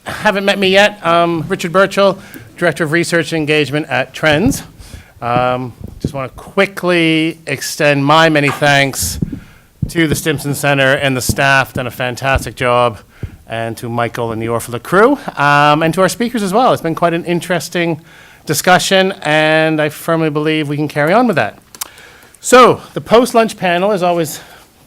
haven't met me yet, Richard Burchell, Director of Research and Engagement at Trends. Just want to quickly extend my many thanks to the Stimson Center and the staff, done a fantastic job, and to Michael and the Orfalea crew, and to our speakers as well. It's been quite an interesting discussion, and I firmly believe we can carry on with that. So, the post-lunch panel is always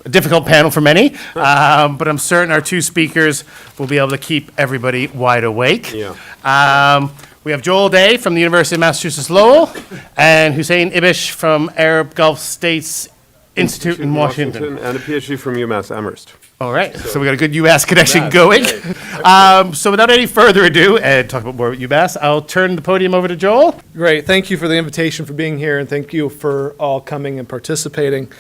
a difficult panel for many, but I'm certain our two speakers will be able to keep everybody wide awake. Yeah. We have Joel Day from the University of Massachusetts Lowell and Hussein Ibish from Arab Gulf States Institute in Washington. And a PhD from UMass Amherst. All right, so we got a good UMass connection going. So without any further ado, and talk about more about UMass, I'll turn the podium over to Joel. Great, thank you for the invitation, for being here, and thank you for all coming and participating.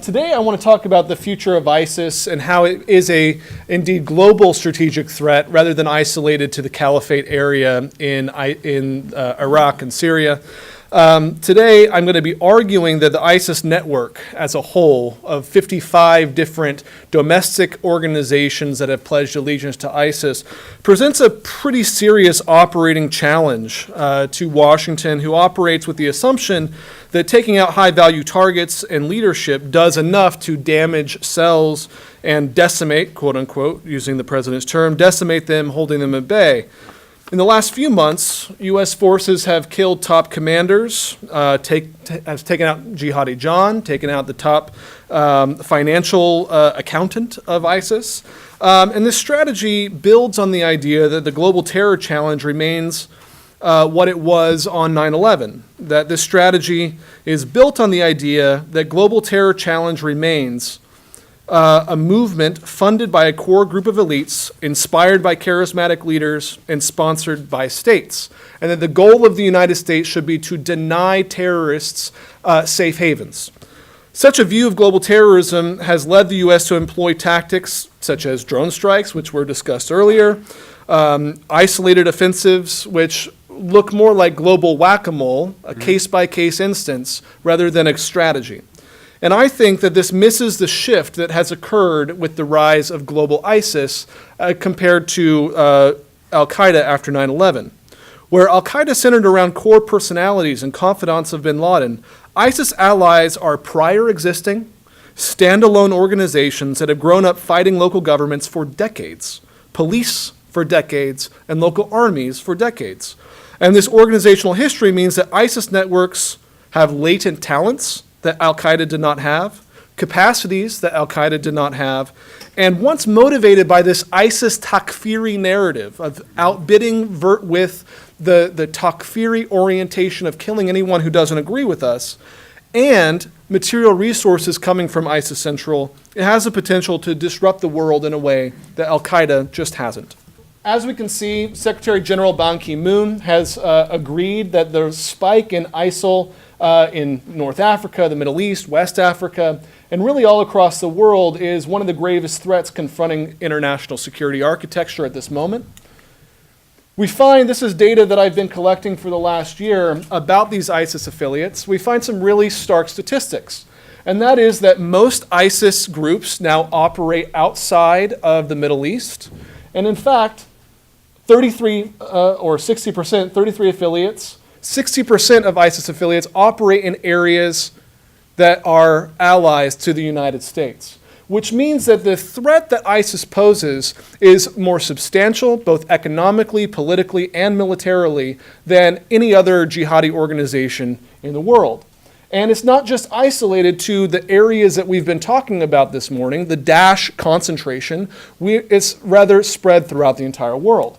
Today I want to talk about the future of ISIS and how it is a indeed global strategic threat rather than isolated to the caliphate area in Iraq and Syria. Today, I'm going to be arguing that the ISIS network as a whole of 55 different domestic organizations that have pledged allegiance to ISIS presents a pretty serious operating challenge to Washington, who operates with the assumption that taking out high-value targets and leadership does enough to damage cells and decimate, quote-unquote, using the president's term, decimate them, holding them at bay. In the last few months, U.S. forces have killed top commanders, has taken out Jihadi John, taken out the top financial accountant of ISIS. And this strategy builds on the idea that the global terror challenge remains what it was on 9/11, that this strategy is built on the idea that global terror challenge remains a movement funded by a core group of elites, inspired by charismatic leaders, and sponsored by states. And that the goal of the United States should be to deny terrorists safe havens. Such a view of global terrorism has led the U.S. to employ tactics such as drone strikes, which were discussed earlier, isolated offensives, which look more like global whack-a-mole, a case-by-case instance, rather than a strategy. And I think that this misses the shift that has occurred with the rise of global ISIS compared to al-Qaeda after 9/11. Where al-Qaeda centered around core personalities and confidants of bin Laden, ISIS allies are prior existing, standalone organizations that have grown up fighting local governments for decades, police for decades, and local armies for decades. And this organizational history means that ISIS networks have latent talents that al-Qaeda did not have, capacities that al-Qaeda did not have, and once motivated by this ISIS Takfiri narrative of outbidding with the Takfiri orientation of killing anyone who doesn't agree with us, and material resources coming from ISIS Central, it has the potential to disrupt the world in a way that al-Qaeda just hasn't. As we can see, Secretary General Ban Ki-moon has agreed that the spike in ISIL in North Africa, the Middle East, West Africa, and really all across the world is one of the gravest threats confronting international security architecture at this moment. We find, this is data that I've been collecting for the last year about these ISIS affiliates, we find some really stark statistics. And that is that most ISIS groups now operate outside of the Middle East. And in fact, 33 or 60%, 33 affiliates, 60% of ISIS affiliates operate in areas that are allies to the United States, which means that the threat that ISIS poses is more substantial, both economically, politically, and militarily, than any other jihadi organization in the world. And it's not just isolated to the areas that we've been talking about this morning, the Daesh concentration, it's rather spread throughout the entire world.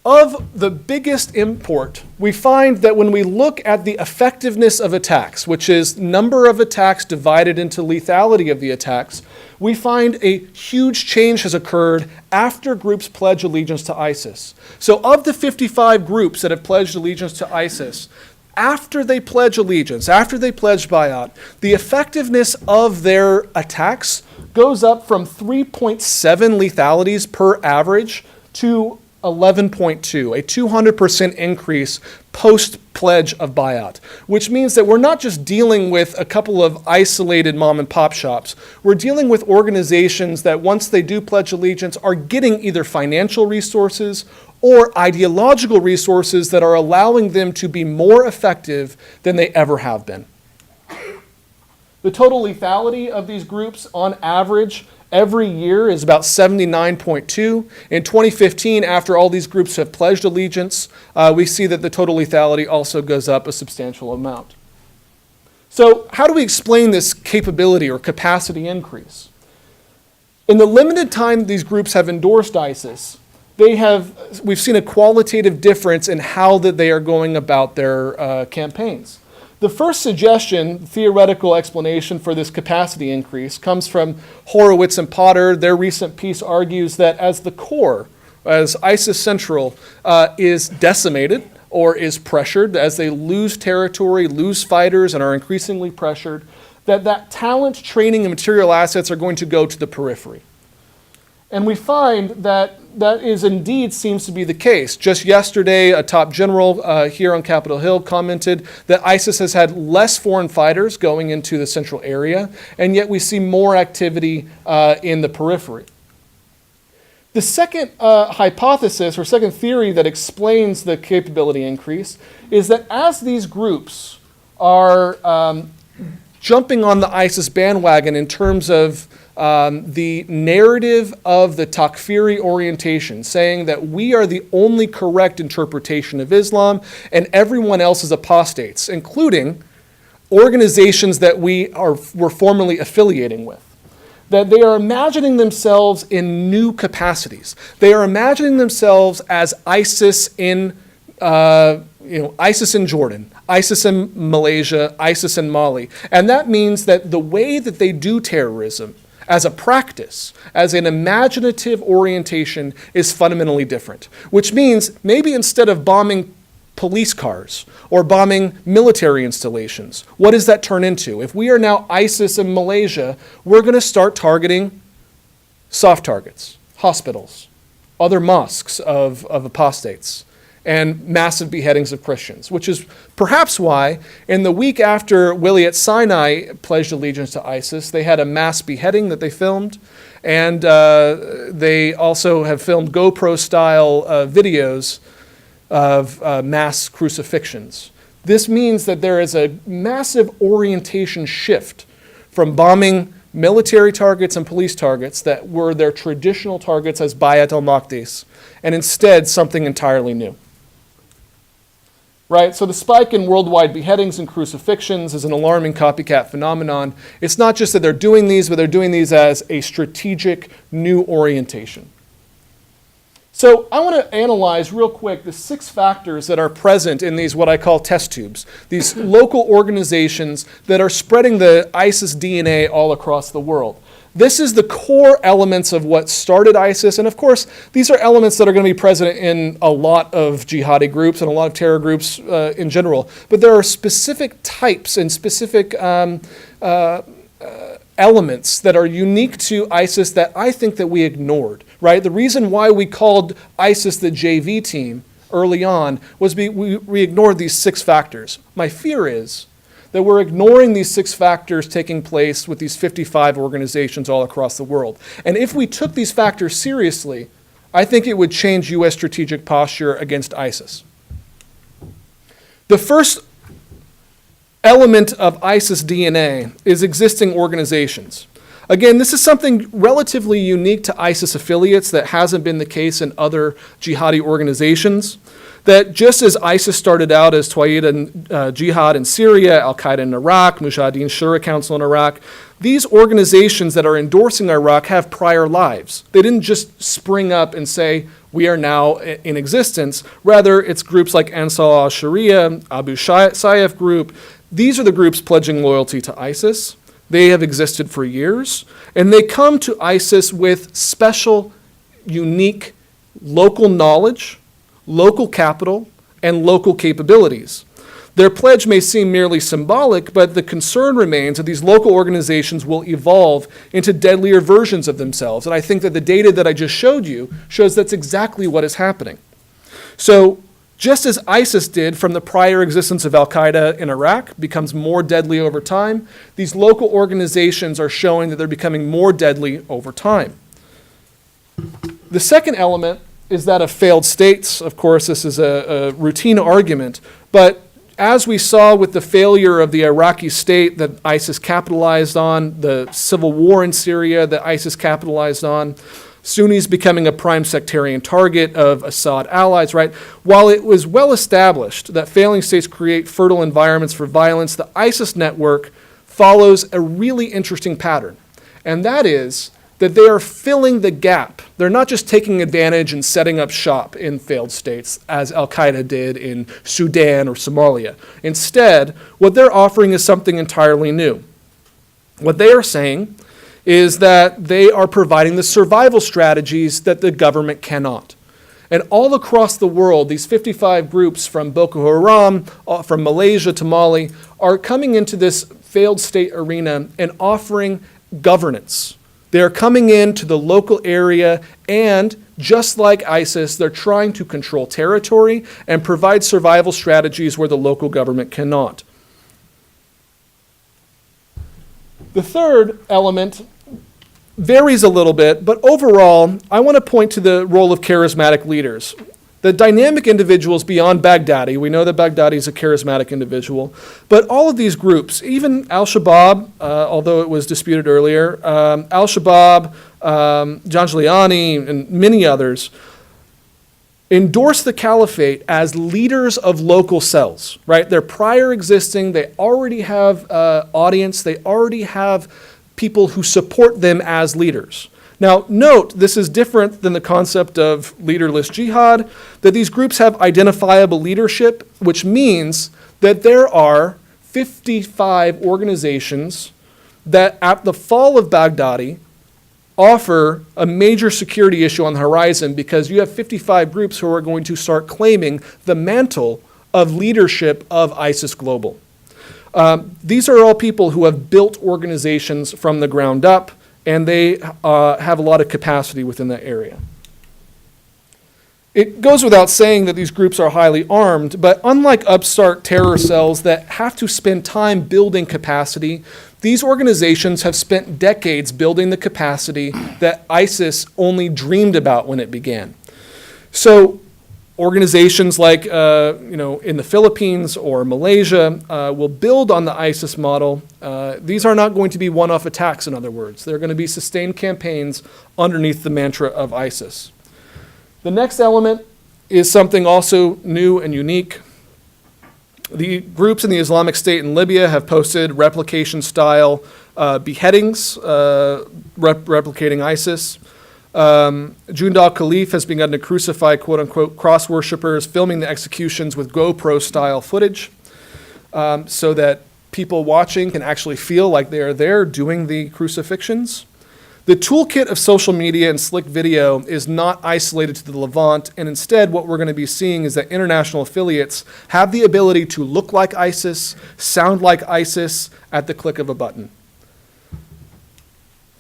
Of the biggest import, we find that when we look at the effectiveness of attacks, which is number of attacks divided into lethality of the attacks, we find a huge change has occurred after groups pledge allegiance to ISIS. So of the 55 groups that have pledged allegiance to ISIS, after they pledge allegiance, after they pledge bayat, the effectiveness of their attacks goes up from 3.7 lethalities per average to 11.2, a 200% increase post-pledge of buyout, which means that we're not just dealing with a couple of isolated mom and pop shops. We're dealing with organizations that once they do pledge allegiance are getting either financial resources or ideological resources that are allowing them to be more effective than they ever have been. The total lethality of these groups on average every year is about 79.2. In 2015, after all these groups have pledged allegiance, we see that the total lethality also goes up a substantial amount. So how do we explain this capability or capacity increase? In the limited time these groups have endorsed ISIS, we've seen a qualitative difference in how that they are going about their campaigns. The first suggestion, theoretical explanation for this capacity increase comes from Horowitz and Potter. Their recent piece argues that as the core, as ISIS Central is decimated or is pressured, as they lose territory, lose fighters, and are increasingly pressured, that talent, training, and material assets are going to go to the periphery. And we find that is indeed seems to be the case. Just yesterday, a top general here on Capitol Hill commented that ISIS has had less foreign fighters going into the central area, and yet we see more activity in the periphery. The second hypothesis or second theory that explains the capability increase is that as these groups are jumping on the ISIS bandwagon in terms of the narrative of the Takfiri orientation, saying that we are the only correct interpretation of Islam and everyone else is apostates, including organizations that we're formerly affiliating with. That they are imagining themselves in new capacities. They are imagining themselves as ISIS in ISIS in Jordan, ISIS in Malaysia, ISIS in Mali. And that means that the way that they do terrorism as a practice, as an imaginative orientation, is fundamentally different. Which means maybe instead of bombing police cars or bombing military installations, what does that turn into? If we are now ISIS in Malaysia, we're going to start targeting soft targets, hospitals, other mosques of apostates, and massive beheadings of Christians, which is perhaps why in the week after Willie at Sinai pledged allegiance to ISIS, they had a mass beheading that they filmed, and they also have filmed GoPro-style videos of mass crucifixions. This means that there is a massive orientation shift from bombing military targets and police targets that were their traditional targets as Bayat al-Maqdis, and instead something entirely new. Right, so the spike in worldwide beheadings and crucifixions is an alarming copycat phenomenon. It's not just that they're doing these, but they're doing these as a strategic new orientation. So I want to analyze real quick the 6 factors that are present in these what I call test tubes, these local organizations that are spreading the ISIS DNA all across the world. This is the core elements of what started ISIS, and of course, these are elements that are going to be present in a lot of jihadi groups and a lot of terror groups in general. But there are specific types and specific elements that are unique to ISIS that I think that we ignored, right? The reason why we called ISIS the JV team early on was we ignored these 6 factors. My fear is that we're ignoring these 6 factors taking place with these 55 organizations all across the world. And if we took these factors seriously, I think it would change U.S. strategic posture against ISIS. The first element of ISIS DNA is existing organizations. Again, this is something relatively unique to ISIS affiliates that hasn't been the case in other jihadi organizations. That just as ISIS started out as Tawhid and Jihad in Syria, Al-Qaeda in Iraq, Mujahideen Shura Council in Iraq, these organizations that are endorsing Iraq have prior lives. They didn't just spring up and say, we are now in existence. Rather, it's groups like Ansar al-Sharia, Abu Sayyaf group. These are the groups pledging loyalty to ISIS. They have existed for years, and they come to ISIS with special, unique local knowledge, local capital, and local capabilities. Their pledge may seem merely symbolic, but the concern remains that these local organizations will evolve into deadlier versions of themselves. And I think that the data that I just showed you shows that's exactly what is happening. So Just as ISIS did from the prior existence of al-Qaeda in Iraq, becomes more deadly over time, these local organizations are showing that they're becoming more deadly over time. The second element is that of failed states. Of course, this is a routine argument, but as we saw with the failure of the Iraqi state that ISIS capitalized on, the civil war in Syria that ISIS capitalized on, Sunnis becoming a prime sectarian target of Assad allies, right? While it was well established that failing states create fertile environments for violence, the ISIS network follows a really interesting pattern. And that is that they are filling the gap. They're not just taking advantage and setting up shop in failed states, as al-Qaeda did in Sudan or Somalia. Instead, what they're offering is something entirely new. What they are saying is that they are providing the survival strategies that the government cannot. And all across the world, these 55 groups from Boko Haram, from Malaysia to Mali, are coming into this failed state arena and offering governance. They're coming into the local area and, just like ISIS, they're trying to control territory and provide survival strategies where the local government cannot. The third element varies a little bit, but overall, I want to point to the role of charismatic leaders. The dynamic individuals beyond Baghdadi, we know that Baghdadi is a charismatic individual, but all of these groups, even al-Shabaab, although it was disputed earlier, al-Shabaab, Janjaweed, and many others, endorse the caliphate as leaders of local cells, right? They're prior existing, they already have audience, they already have people who support them as leaders. Now, note, this is different than the concept of leaderless jihad, that these groups have identifiable leadership, which means that there are 55 organizations that at the fall of Baghdadi offer a major security issue on the horizon because you have 55 groups who are going to start claiming the mantle of leadership of ISIS Global. These are all people who have built organizations from the ground up, and they have a lot of capacity within that area. It goes without saying that these groups are highly armed, but unlike upstart terror cells that have to spend time building capacity, these organizations have spent decades building the capacity that ISIS only dreamed about when it began. So organizations like in the Philippines or Malaysia will build on the ISIS model. These are not going to be one-off attacks, in other words. They're going to be sustained campaigns underneath the mantra of ISIS. The next element is something also new and unique. The groups in the Islamic State in Libya have posted replication-style beheadings, replicating ISIS. Jundal Khalif has begun to crucify quote-unquote cross worshippers, filming the executions with GoPro-style footage so that people watching can actually feel like they are there doing the crucifixions. The toolkit of social media and slick video is not isolated to the Levant, and instead what we're going to be seeing is that international affiliates have the ability to look like ISIS, sound like ISIS at the click of a button.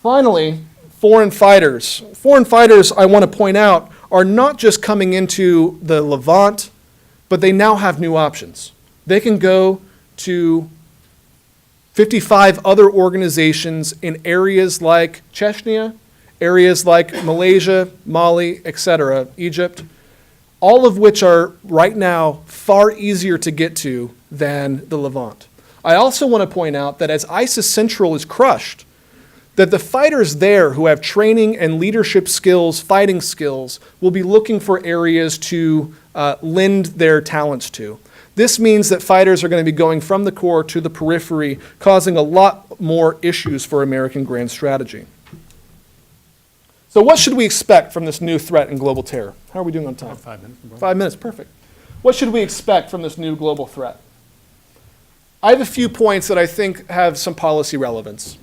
Finally, foreign fighters. Foreign fighters, I want to point out, are not just coming into the Levant, but they now have new options. They can go to 55 other organizations in areas like Chechnya, areas like Malaysia, Mali, etc., Egypt, all of which are right now far easier to get to than the Levant. I also want to point out that as ISIS Central is crushed, that the fighters there who have training and leadership skills, fighting skills, will be looking for areas to lend their talents to. This means that fighters are going to be going from the core to the periphery, causing a lot more issues for American grand strategy. So what should we expect from this new threat in global terror? How are we doing on time? 5 minutes. 5 minutes, perfect. What should we expect from this new global threat? I have a few points that I think have some policy relevance.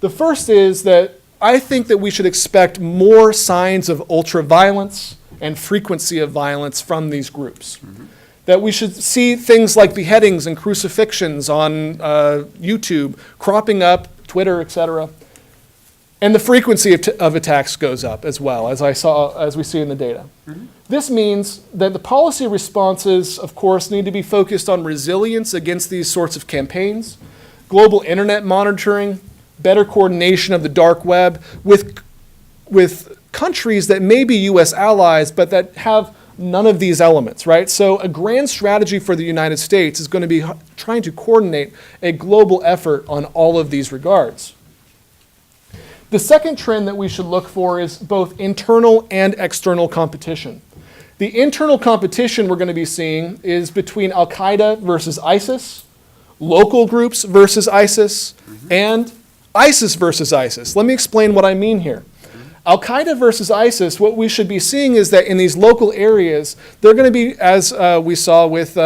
The first is that I think that we should expect more signs of ultra-violence and frequency of violence from these groups. That we should see things like beheadings and crucifixions on YouTube, cropping up, Twitter, etc. And the frequency of attacks goes up as well, as we see in the data. This means that the policy responses, of course, need to be focused on resilience against these sorts of campaigns, global internet monitoring, better coordination of the dark web with countries that may be U.S. allies, but that have none of these elements, right? So a grand strategy for the United States is going to be trying to coordinate a global effort on all of these regards. The second trend that we should look for is both internal and external competition. The internal competition we're going to be seeing is between Al-Qaeda versus ISIS, local groups versus ISIS, and ISIS versus ISIS. Let me explain what I mean here. Al-Qaeda versus ISIS, what we should be seeing is that in these local areas, they're going to be, as we saw with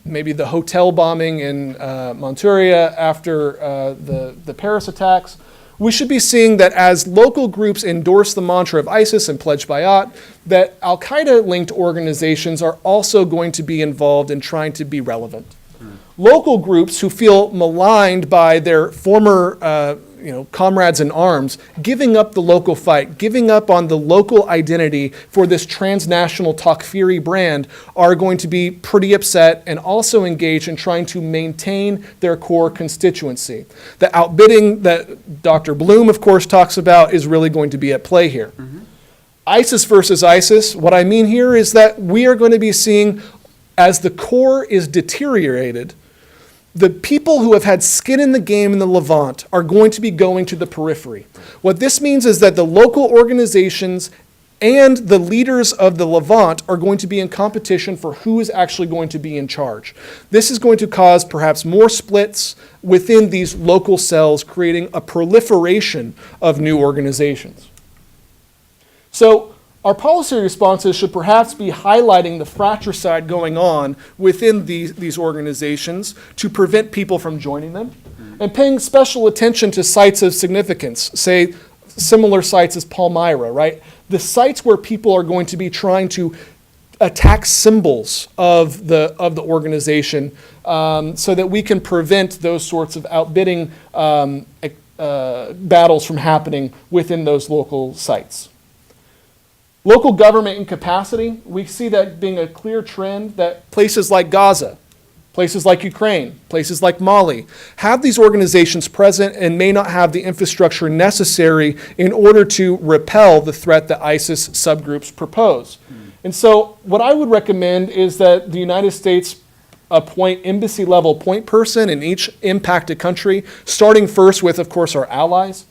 maybe the hotel bombing in Monturia after the Paris attacks, we should be seeing that as local groups endorse the mantra of ISIS and pledge bayat, that Al-Qaeda-linked organizations are also going to be involved in trying to be relevant. Local groups who feel maligned by their former comrades in arms, giving up the local fight, giving up on the local identity for this transnational Takfiri brand are going to be pretty upset and also engage in trying to maintain their core constituency. The outbidding that Dr. Bloom, of course, talks about is really going to be at play here. ISIS versus ISIS, what I mean here is that we are going to be seeing, as the core is deteriorated, the people who have had skin in the game in the Levant are going to be going to the periphery. What this means is that the local organizations and the leaders of the Levant are going to be in competition for who is actually going to be in charge. This is going to cause perhaps more splits within these local cells, creating a proliferation of new organizations. So our policy responses should perhaps be highlighting the fratricide going on within these organizations to prevent people from joining them, and paying special attention to sites of significance, say similar sites as Palmyra, right? The sites where people are going to be trying to attack symbols of the organization so that we can prevent those sorts of outbidding battles from happening within those local sites. Local government incapacity, we see that being a clear trend that places like Gaza, places like Ukraine, places like Mali, have these organizations present and may not have the infrastructure necessary in order to repel the threat that ISIS subgroups propose. And so what I would recommend is that the United States appoint embassy-level point person in each impacted country, starting first with, of course, our allies,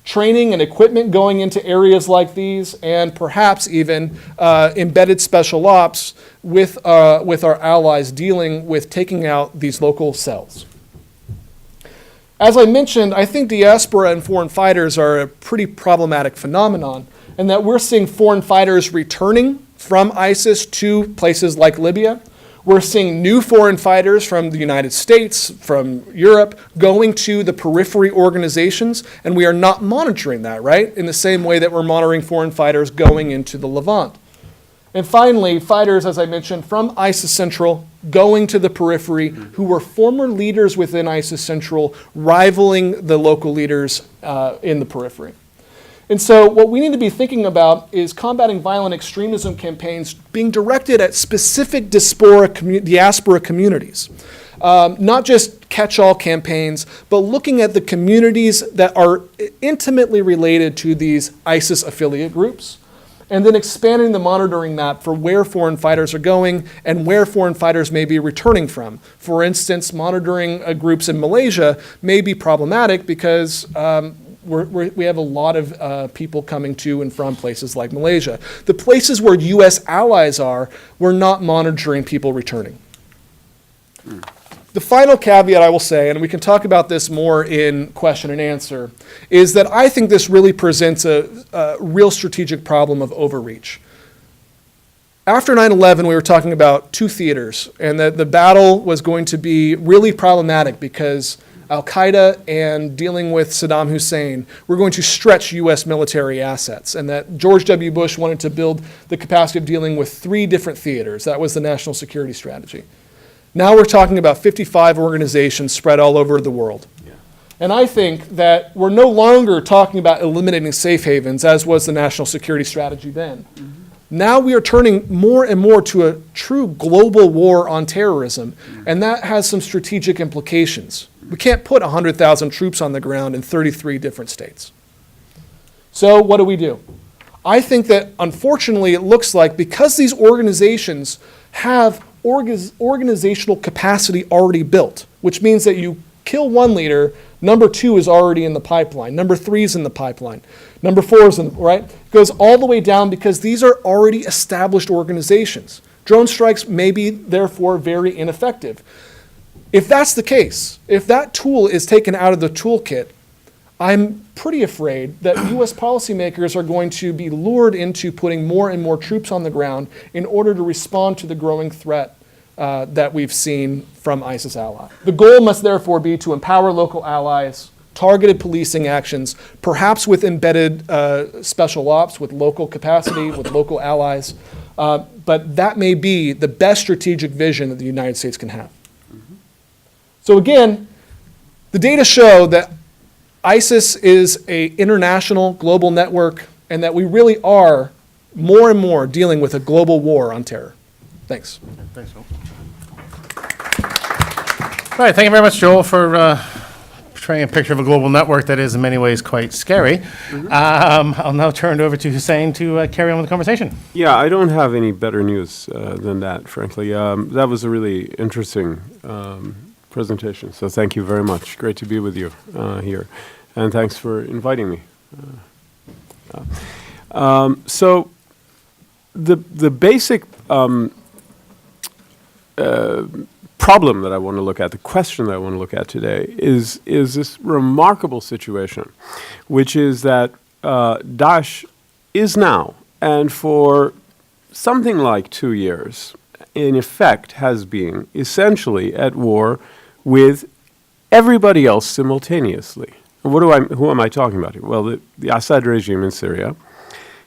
training and equipment going into areas like these, and perhaps even embedded special ops with our allies dealing with taking out these local cells. As I mentioned, I think diaspora and foreign fighters are a pretty problematic phenomenon, and that we're seeing foreign fighters returning from ISIS to places like Libya. We're seeing new foreign fighters from the United States, from Europe, going to the periphery organizations, and we are not monitoring that, right? In the same way that we're monitoring foreign fighters going into the Levant. And finally, fighters, as I mentioned, from ISIS Central, going to the periphery, who were former leaders within ISIS Central, rivaling the local leaders in the periphery. And so what we need to be thinking about is combating violent extremism campaigns being directed at specific diaspora communities. Not just catch-all campaigns, but looking at the communities that are intimately related to these ISIS affiliate groups, and then expanding the monitoring map for where foreign fighters are going and where foreign fighters may be returning from. For instance, monitoring groups in Malaysia may be problematic because we have a lot of people coming to and from places like Malaysia. The places where U.S. allies are, we're not monitoring people returning. The final caveat I will say, and we can talk about this more in question and answer, is that I think this really presents a real strategic problem of overreach. After 9/11, we were talking about two theaters, and that the battle was going to be really problematic because Al-Qaeda and dealing with Saddam Hussein were going to stretch U.S. military assets, and that George W. Bush wanted to build the capacity of dealing with 3 different theaters. That was the national security strategy. Now we're talking about 55 organizations spread all over the world. And I think that we're no longer talking about eliminating safe havens, as was the national security strategy then. Now we are turning more and more to a true global war on terrorism, and that has some strategic implications. We can't put 100,000 troops on the ground in 33 different states. So what do? I think that, unfortunately, it looks like because these organizations have organizational capacity already built, which means that you kill one leader, number 2 is already in the pipeline, number 3 is in the pipeline, number 4 is in, right? It goes all the way down because these are already established organizations. Drone strikes may be, therefore, very ineffective. If that's the case, if that tool is taken out of the toolkit, I'm pretty afraid that U.S. policymakers are going to be lured into putting more and more troops on the ground in order to respond to the growing threat that we've seen from ISIS allies. The goal must therefore be to empower local allies, targeted policing actions, perhaps with embedded special ops, with local capacity, with local allies. But that may be the best strategic vision that the United States can have. So again, the data show that ISIS is an international global network and that we really are more and more dealing with a global war on terror. Thanks. Thanks, Joel. All right, thank you very much, Joel, for portraying a picture of a global network that is in many ways quite scary. I'll now turn it over to Hussein to carry on with the conversation. Yeah, I don't have any better news than that, frankly. That was a really interesting presentation, so thank you very much. Great to be with you here, and thanks for inviting me. So the basic problem that I want to look at, the question that I want to look at today is this remarkable situation, which is that Daesh is now, and for something like 2 years, in effect has been essentially at war with everybody else simultaneously. And who am I talking about here? Well, the Assad regime in Syria,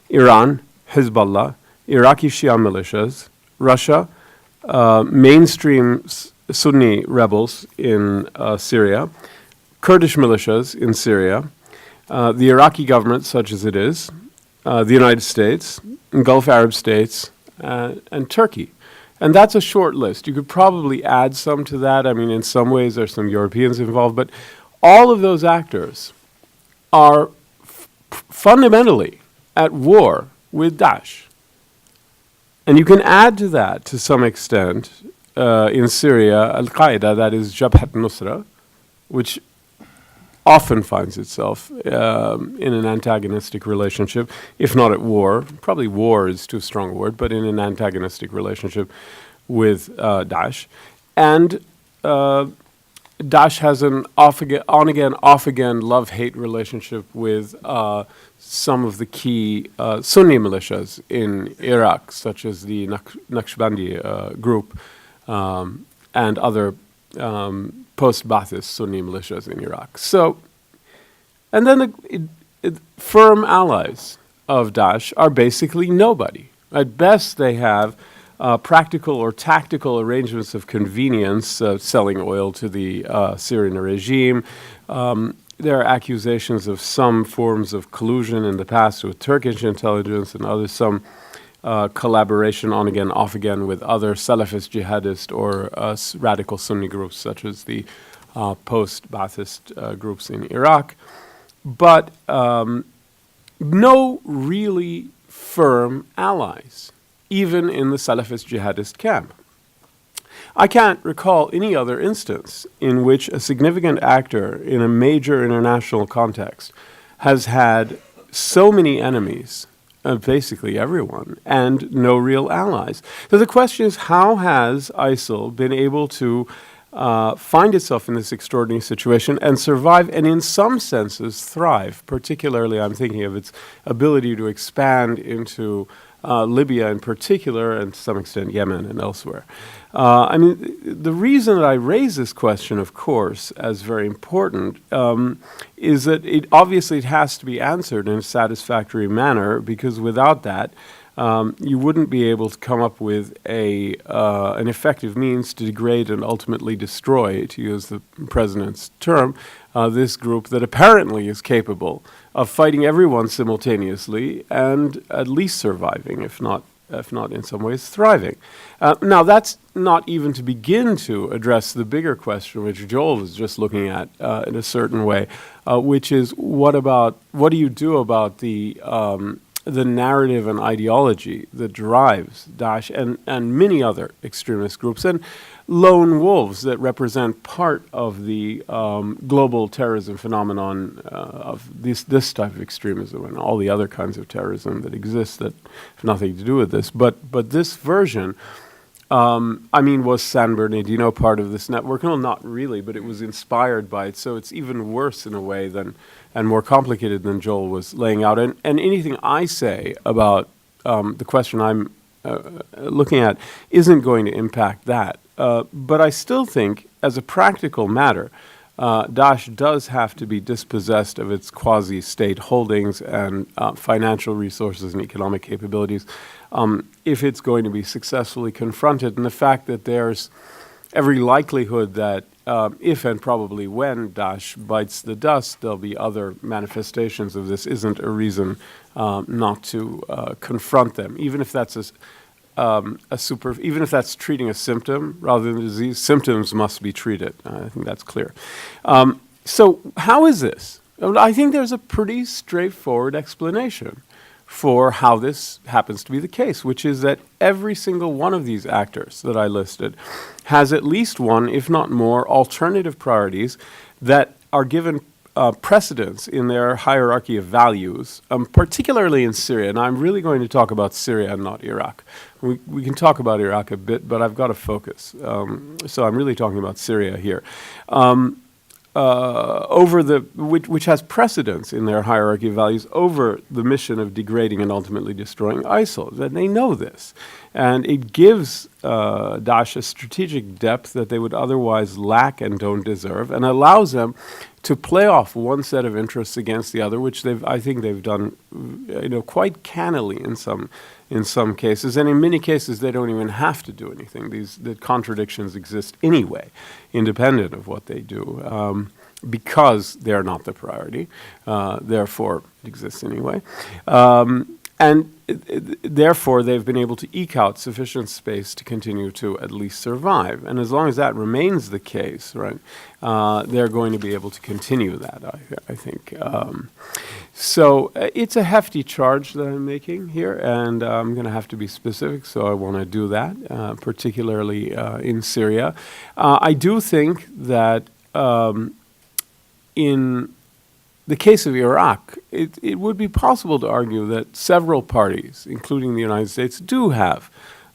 Iran, Hezbollah, Iraqi Shia militias, Russia, mainstream Sunni rebels in Syria, Kurdish militias in Syria, the Iraqi government, such as it is, the United States, Gulf Arab states, and Turkey. And that's a short list. You could probably add some to that. I mean, in some ways, there's some Europeans involved, but all of those actors are fundamentally at war with Daesh. And you can add to that, to some extent, in Syria, Al-Qaeda, that is Jabhat Nusra, which often finds itself in an antagonistic relationship, if not at war. Probably war is too strong a word, but in an antagonistic relationship with Daesh. And Daesh has an on-again, off-again love-hate relationship with some of the key Sunni militias in Iraq, such as the Naqshbandi group and other post-Ba'athist Sunni militias in Iraq. So, and then the firm allies of Daesh are basically nobody. At best, they have practical or tactical arrangements of convenience, selling oil to the Syrian regime. There are accusations of some forms of collusion in the past with Turkish intelligence and others, some collaboration on again, off again with other Salafist jihadist or radical Sunni groups such as the post-Ba'athist groups in Iraq. But no really firm allies, even in the Salafist jihadist camp. I can't recall any other instance in which a significant actor in a major international context has had so many enemies, basically everyone, and no real allies. So the question is, how has ISIL been able to find itself in this extraordinary situation and survive and in some senses thrive? Particularly, I'm thinking of its ability to expand into Libya in particular, and to some extent Yemen and elsewhere. I mean, the reason that I raise this question, of course, as very important, is that it has to be answered in a satisfactory manner, because without that, you wouldn't be able to come up with an effective means to degrade and ultimately destroy, to use the president's term, this group that apparently is capable of fighting everyone simultaneously and at least surviving, if not in some ways thriving. Now, that's not even to begin to address the bigger question, which Joel was just looking at in a certain way, which is what do you do about the narrative and ideology that drives Daesh and many other extremist groups, and lone wolves that represent part of the global terrorism phenomenon of this type of extremism and all the other kinds of terrorism that exist that have nothing to do with this. But this version, was San Bernardino part of this network? No, not really, but it was inspired by it. So it's even worse in a way and more complicated than Joel was laying out. And anything I say about the question I'm looking at isn't going to impact that. But I still think, as a practical matter, Daesh does have to be dispossessed of its quasi-state holdings and financial resources and economic capabilities if it's going to be successfully confronted. And the fact that there's every likelihood that if and probably when Daesh bites the dust, there'll be other manifestations of this isn't a reason not to confront them, even if that's even if that's treating a symptom rather than a disease. Symptoms must be treated. I think that's clear. So how is this? I think there's a pretty straightforward explanation for how this happens to be the case, which is that every single one of these actors that I listed has at least one, if not more, alternative priorities that are given precedence in their hierarchy of values, particularly in Syria. And I'm really going to talk about Syria and not Iraq. We can talk about Iraq a bit, but I've got to focus. So I'm really talking about Syria here. Which has precedence in their hierarchy of values over the mission of degrading and ultimately destroying ISIL. That they know this. And it gives Daesh a strategic depth that they would otherwise lack and don't deserve, and allows them to play off one set of interests against the other, which I think they've done quite cannily in some cases, and in many cases they don't even have to do anything. The contradictions exist anyway, independent of what they do, because they're not the priority. Therefore, it exists anyway. And therefore, they've been able to eke out sufficient space to continue to at least survive. And as long as that remains the case, right, they're going to be able to continue that, I think. So it's a hefty charge that I'm making here, and I'm going to have to be specific, so I want to do that, particularly in Syria. I do think that in the case of Iraq, it would be possible to argue that several parties, including the United States, do have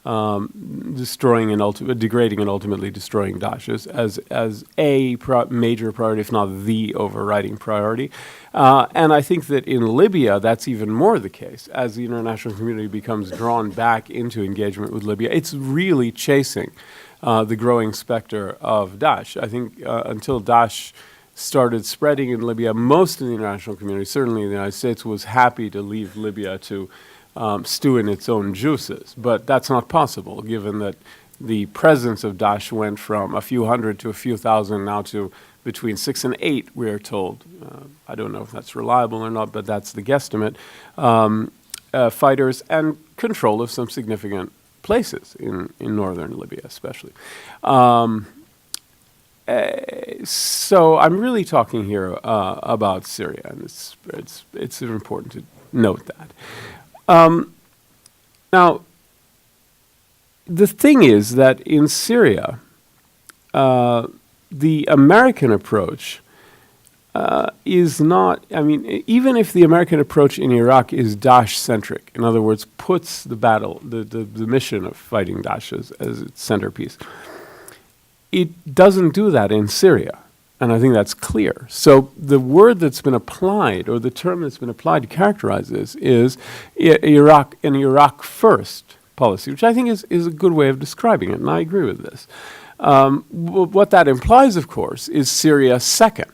degrading and ultimately destroying Daesh as a major priority, if not the overriding priority. And I think that in Libya, that's even more the case. As the international community becomes drawn back into engagement with Libya, it's really chasing the growing specter of Daesh. I think until Daesh started spreading in Libya, most of the international community, certainly the United States, was happy to leave Libya to stew in its own juices. But that's not possible, given that the presence of Daesh went from a few hundred to a few thousand, now to between 6 and 8, we are told. I don't know if that's reliable or not, but that's the guesstimate. Fighters and control of some significant places in northern Libya, especially. So I'm really talking here about Syria, and it's important to note that. Now, the thing is that in Syria, the American approach is not, even if the American approach in Iraq is Daesh-centric, in other words, puts the mission of fighting Daesh as its centerpiece, it doesn't do that in Syria, and I think that's clear. So the word that's been applied, or the term that's been applied to characterize this, is an Iraq first policy, which I think is a good way of describing it, and I agree with this. What that implies, of course, is Syria second,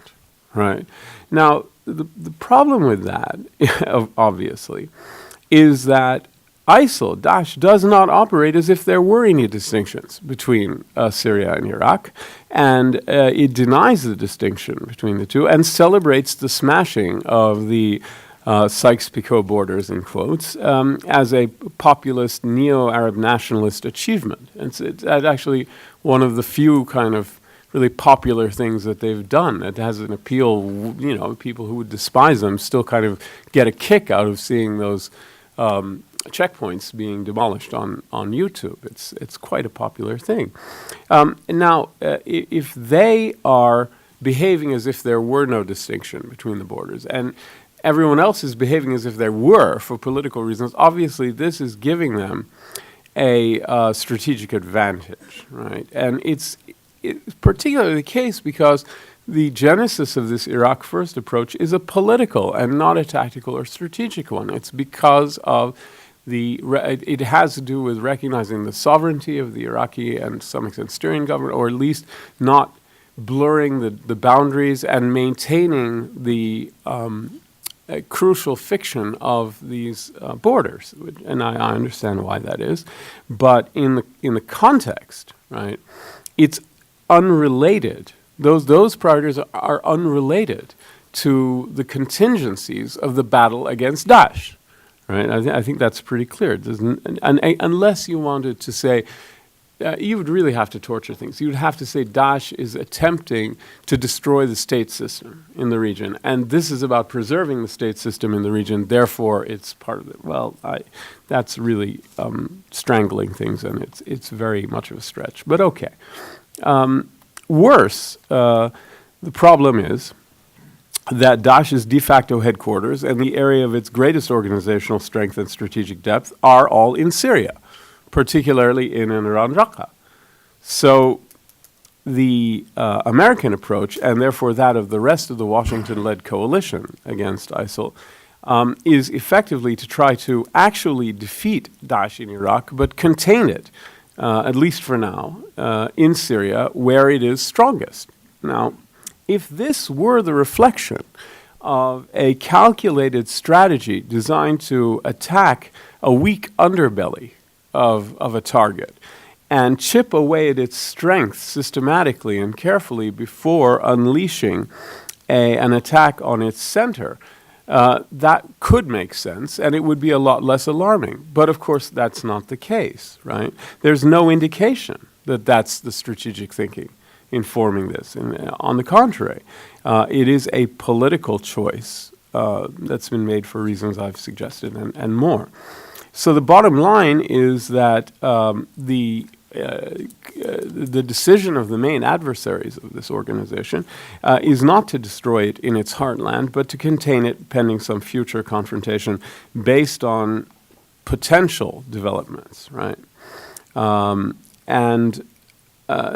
right? Now, the problem with that, obviously, is that ISIL, Daesh, does not operate as if there were any distinctions between Syria and Iraq, and it denies the distinction between the two and celebrates the smashing of the Sykes-Picot borders, in quotes, as a populist neo-Arab nationalist achievement. It's actually one of the few kind of really popular things that they've done. It has an appeal, you know, people who would despise them still kind of get a kick out of seeing those checkpoints being demolished on YouTube. It's quite a popular thing. Now, if they are behaving as if there were no distinction between the borders, and everyone else is behaving as if there were for political reasons, obviously this is giving them a strategic advantage, right? And it's particularly the case because the genesis of this Iraq First approach is a political and not a tactical or strategic one. It's because of it has to do with recognizing the sovereignty of the Iraqi and to some extent Syrian government, or at least not blurring the boundaries and maintaining the crucial fiction of these borders. And I understand why that is. But in the context, right, it's unrelated. Those priorities are unrelated to the contingencies of the battle against Daesh. Right? I think that's pretty clear. Unless you wanted to say, you would really have to torture things. You would have to say Daesh is attempting to destroy the state system in the region, and this is about preserving the state system in the region, therefore it's part of it. Well, that's really strangling things, and it's very much of a stretch. But okay. Worse, the problem is that Daesh's de facto headquarters and the area of its greatest organizational strength and strategic depth are all in Syria, particularly in and around Raqqa. So the American approach, and therefore that of the rest of the Washington-led coalition against ISIL, is effectively to try to actually defeat Daesh in Iraq, but contain it, at least for now, in Syria, where it is strongest. Now, if this were the reflection of a calculated strategy designed to attack a weak underbelly of a target and chip away at its strength systematically and carefully before unleashing an attack on its center, that could make sense, and it would be a lot less alarming. But of course, that's not the case, right? There's no indication that that's the strategic thinking informing this. And on the contrary, it is a political choice that's been made for reasons I've suggested and more. So the bottom line is that the decision of the main adversaries of this organization is not to destroy it in its heartland, but to contain it pending some future confrontation based on potential developments, right?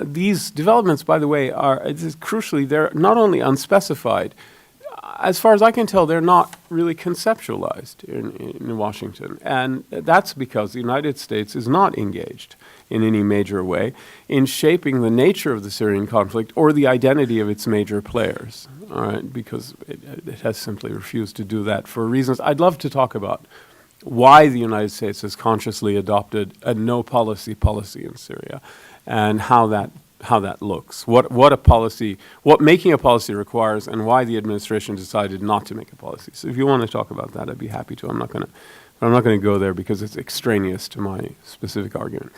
These developments, by the way, crucially, they're not only unspecified. As far as I can tell, they're not really conceptualized in Washington. And that's because the United States is not engaged in any major way in shaping the nature of the Syrian conflict or the identity of its major players, all right, because it has simply refused to do that for reasons. I'd love to talk about why the United States has consciously adopted a no-policy policy in Syria and how that looks, what making a policy requires, and why the administration decided not to make a policy. So if you want to talk about that, I'd be happy to. I'm not going to go there because it's extraneous to my specific argument.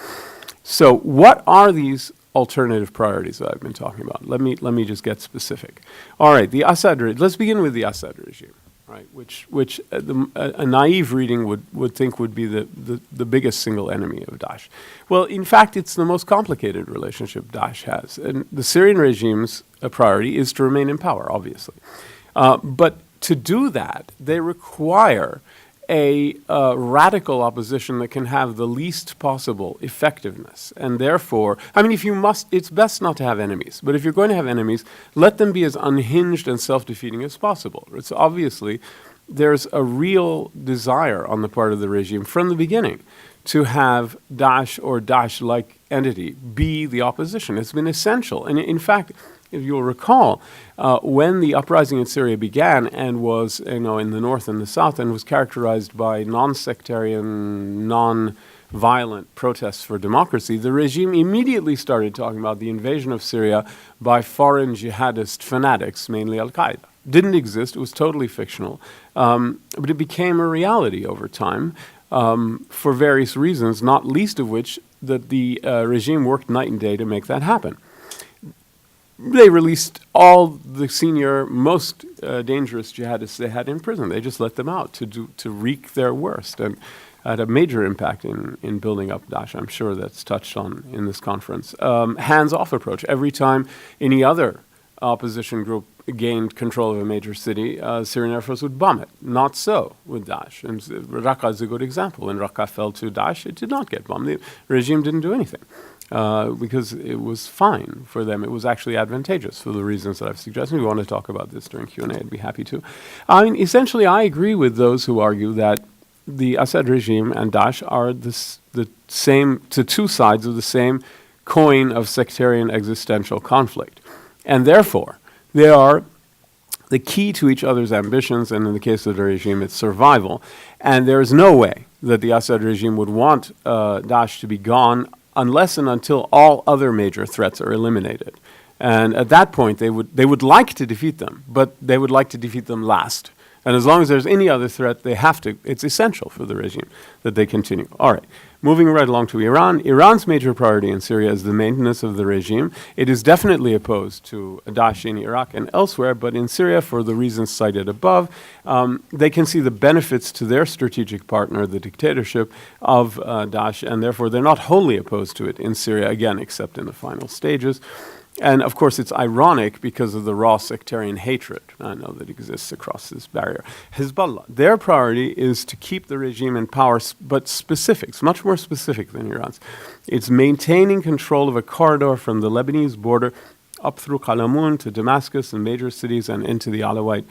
So what are these alternative priorities that I've been talking about? Let me just get specific. All right, the Assad regime. Let's begin with the Assad regime, right? Which a naive reading would think would be the biggest single enemy of Daesh. Well, in fact, it's the most complicated relationship Daesh has. And the Syrian regime's priority is to remain in power, obviously. But to do that, they require a radical opposition that can have the least possible effectiveness. And therefore, I mean, it's best not to have enemies. But if you're going to have enemies, let them be as unhinged and self-defeating as possible. It's obviously, there's a real desire on the part of the regime from the beginning to have Daesh or Daesh-like entity be the opposition. It's been essential. And in fact, if you'll recall, when the uprising in Syria began and was, in the north and the south, and was characterized by non-sectarian, non-violent protests for democracy, the regime immediately started talking about the invasion of Syria by foreign jihadist fanatics, mainly Al-Qaeda. Didn't exist. It was totally fictional. But it became a reality over time for various reasons, not least of which that the regime worked night and day to make that happen. They released all the senior, most dangerous jihadists they had in prison. They just let them out to wreak their worst, and had a major impact in building up Daesh. I'm sure that's touched on in this conference. Hands-off approach. Every time any other opposition group gained control of a major city, Syrian Air Force would bomb it. Not so with Daesh. And Raqqa is a good example. When Raqqa fell to Daesh, it did not get bombed. The regime didn't do anything. Because it was fine for them. It was actually advantageous for the reasons that I've suggested. If you want to talk about this during Q&A, I'd be happy to. I mean, essentially, I agree with those who argue that the Assad regime and Daesh are the same, to two sides of the same coin of sectarian existential conflict. And therefore, they are the key to each other's ambitions, and in the case of the regime, it's survival. And there is no way that the Assad regime would want Daesh to be gone unless and until all other major threats are eliminated. And at that point, they would like to defeat them, but they would like to defeat them last. And as long as there's any other threat, they have to, it's essential for the regime that they continue. All right, moving right along to Iran. Iran's major priority in Syria is the maintenance of the regime. It is definitely opposed to Daesh in Iraq and elsewhere, but in Syria, for the reasons cited above, they can see the benefits to their strategic partner, the dictatorship of Daesh, and therefore they're not wholly opposed to it in Syria, again, except in the final stages. And of course, it's ironic because of the raw sectarian hatred, I know, that exists across this barrier. Hezbollah, their priority is to keep the regime in power, but specifics, much more specific than Iran's. It's maintaining control of a corridor from the Lebanese border up through Qalamun to Damascus and major cities and into the Alawite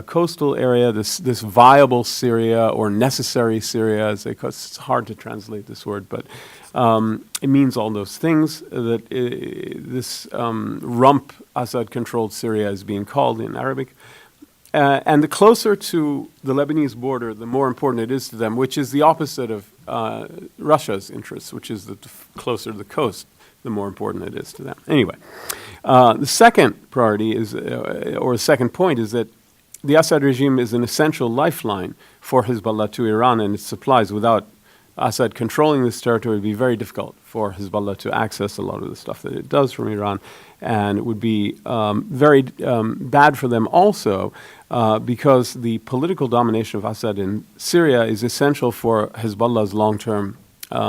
coastal area, this viable Syria or necessary Syria, as they call it. It's hard to translate this word, but it means all those things that this rump Assad-controlled Syria is being called in Arabic. And the closer to the Lebanese border, the more important it is to them, which is the opposite of Russia's interests, which is the closer to the coast, the more important it is to them. Anyway, the second priority is, or the second point is that the Assad regime is an essential lifeline for Hezbollah to Iran and its supplies. Without Assad controlling this territory, it would be very difficult for Hezbollah to access a lot of the stuff that it does from Iran. And it would be very bad for them also because the political domination of Assad in Syria is essential for Hezbollah's long-term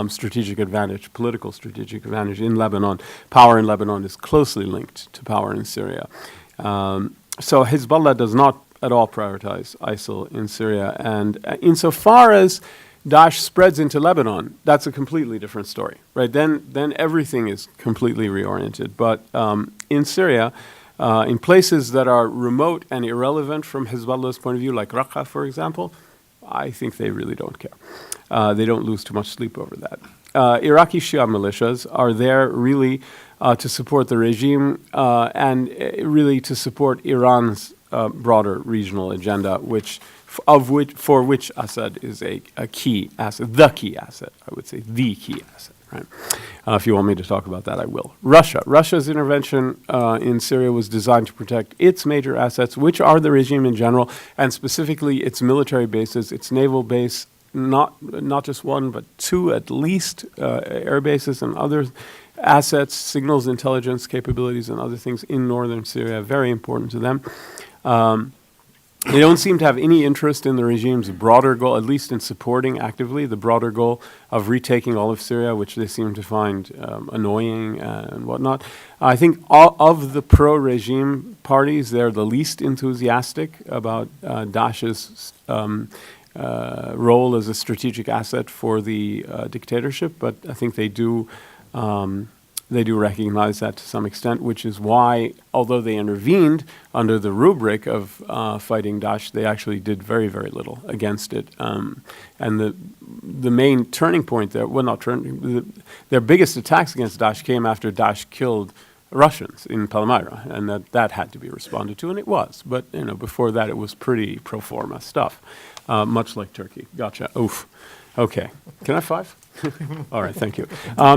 strategic advantage, political strategic advantage in Lebanon. Power in Lebanon is closely linked to power in Syria. So Hezbollah does not at all prioritize ISIL in Syria. And insofar as Daesh spreads into Lebanon, that's a completely different story, right? Then everything is completely reoriented. But in Syria, in places that are remote and irrelevant from Hezbollah's point of view, like Raqqa, for example, I think they really don't care. They don't lose too much sleep over that. Iraqi Shia militias are there really to support the regime and really to support Iran's broader regional agenda, for which Assad is a key asset, the key asset, I would say, the key asset. Right? If you want me to talk about that, I will. Russia's intervention in Syria was designed to protect its major assets, which are the regime in general, and specifically its military bases, its naval base, not just one, but two at least, air bases and other assets, signals intelligence capabilities and other things in northern Syria, very important to them. They don't seem to have any interest in the regime's broader goal, at least in supporting actively the broader goal of retaking all of Syria, which they seem to find annoying and whatnot. I think of the pro-regime parties, they're the least enthusiastic about Daesh's role as a strategic asset for the dictatorship, but I think they do recognize that to some extent, which is why, although they intervened under the rubric of fighting Daesh, they actually did very, very little against it. And the main turning point there, well, not turning, their biggest attacks against Daesh came after Daesh killed Russians in Palmyra, and that had to be responded to, and it was. But before that, it was pretty pro forma stuff, much like Turkey. Gotcha. Oof. Okay. Can I have 5? All right. Thank you.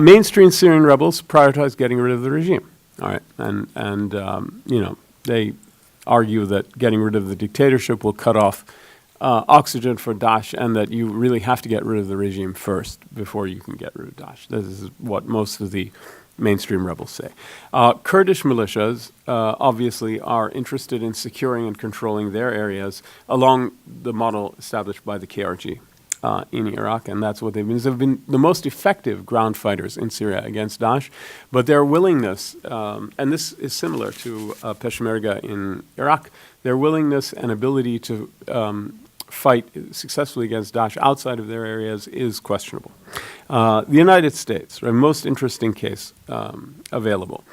Mainstream Syrian rebels prioritize getting rid of the regime. All right, and they argue that getting rid of the dictatorship will cut off oxygen for Daesh, and that you really have to get rid of the regime first before you can get rid of Daesh. This is what most of the mainstream rebels say. Kurdish militias obviously are interested in securing and controlling their areas along the model established by the KRG in Iraq, and that's what they've been. They've been the most effective ground fighters in Syria against Daesh, but their willingness, and this is similar to Peshmerga in Iraq, their willingness and ability to fight successfully against Daesh outside of their areas is questionable. The United States, right, most interesting case available,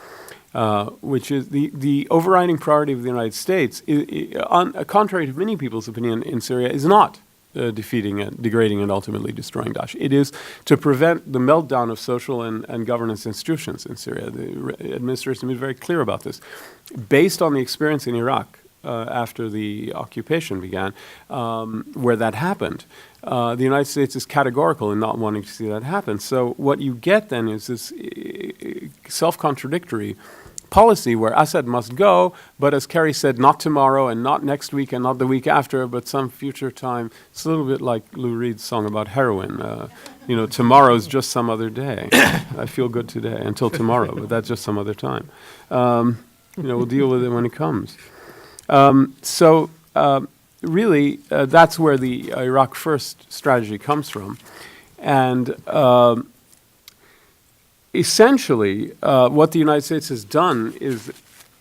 which is the overriding priority of the United States, contrary to many people's opinion in Syria, is not defeating and degrading and ultimately destroying Daesh. It is to prevent the meltdown of social and governance institutions in Syria. The administration is very clear about this. Based on the experience in Iraq, after the occupation began, where that happened, the United States is categorical in not wanting to see that happen. So what you get then is this self-contradictory policy where Assad must go, but as Kerry said, not tomorrow and not next week and not the week after, but some future time. It's a little bit like Lou Reed's song about heroin. Tomorrow's just some other day. I feel good today until tomorrow, but that's just some other time. We'll deal with it when it comes. Really, that's where the Iraq First strategy comes from. And essentially, what the United States has done is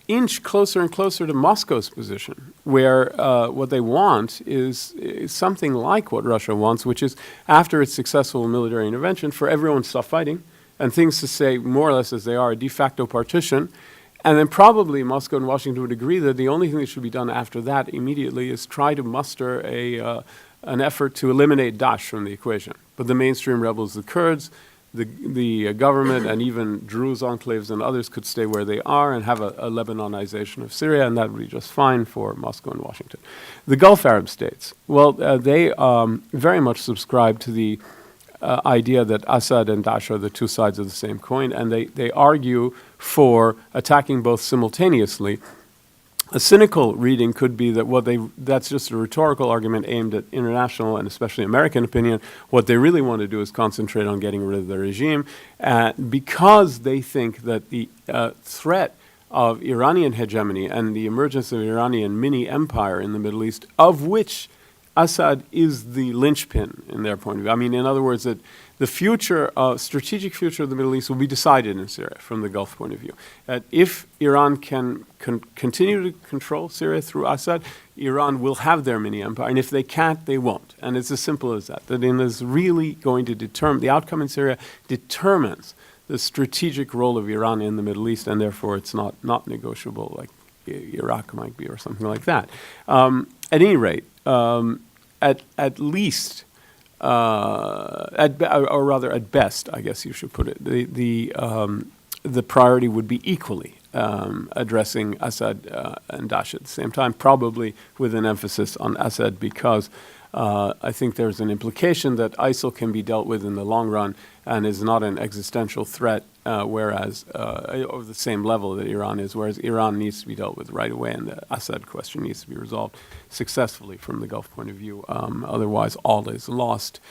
inch closer and closer to Moscow's position, where what they want is something like what Russia wants, which is, after its successful military intervention, for everyone to stop fighting and things to stay more or less as they are, a de facto partition. And then probably Moscow and Washington would agree that the only thing that should be done after that immediately is try to muster an effort to eliminate Daesh from the equation. But the mainstream rebels, the Kurds, the government, and even Druze enclaves and others could stay where they are and have a Lebanonization of Syria, and that would be just fine for Moscow and Washington. The Gulf Arab states, well, they very much subscribe to the idea that Assad and Daesh are the two sides of the same coin, and they argue for attacking both simultaneously. A cynical reading could be that that's just a rhetorical argument aimed at international and especially American opinion. What they really want to do is concentrate on getting rid of the regime, because they think that the threat of Iranian hegemony and the emergence of Iranian mini-empire in the Middle East, of which Assad is the linchpin in their point of view. I mean, in other words, that the strategic future of the Middle East will be decided in Syria from the Gulf point of view. If Iran can continue to control Syria through Assad, Iran will have their mini-empire, and if they can't, they won't. And it's as simple as that. That is really going to determine, the outcome in Syria determines the strategic role of Iran in the Middle East, and therefore it's not negotiable like Iraq might be or something like that. At any rate, at least, or rather at best, I guess you should put it, the priority would be equally addressing Assad and Daesh at the same time, probably with an emphasis on Assad, because I think there's an implication that ISIL can be dealt with in the long run and is not an existential threat, whereas of the same level that Iran is, whereas Iran needs to be dealt with right away, and the Assad question needs to be resolved successfully from the Gulf point of view. Otherwise, all is lost.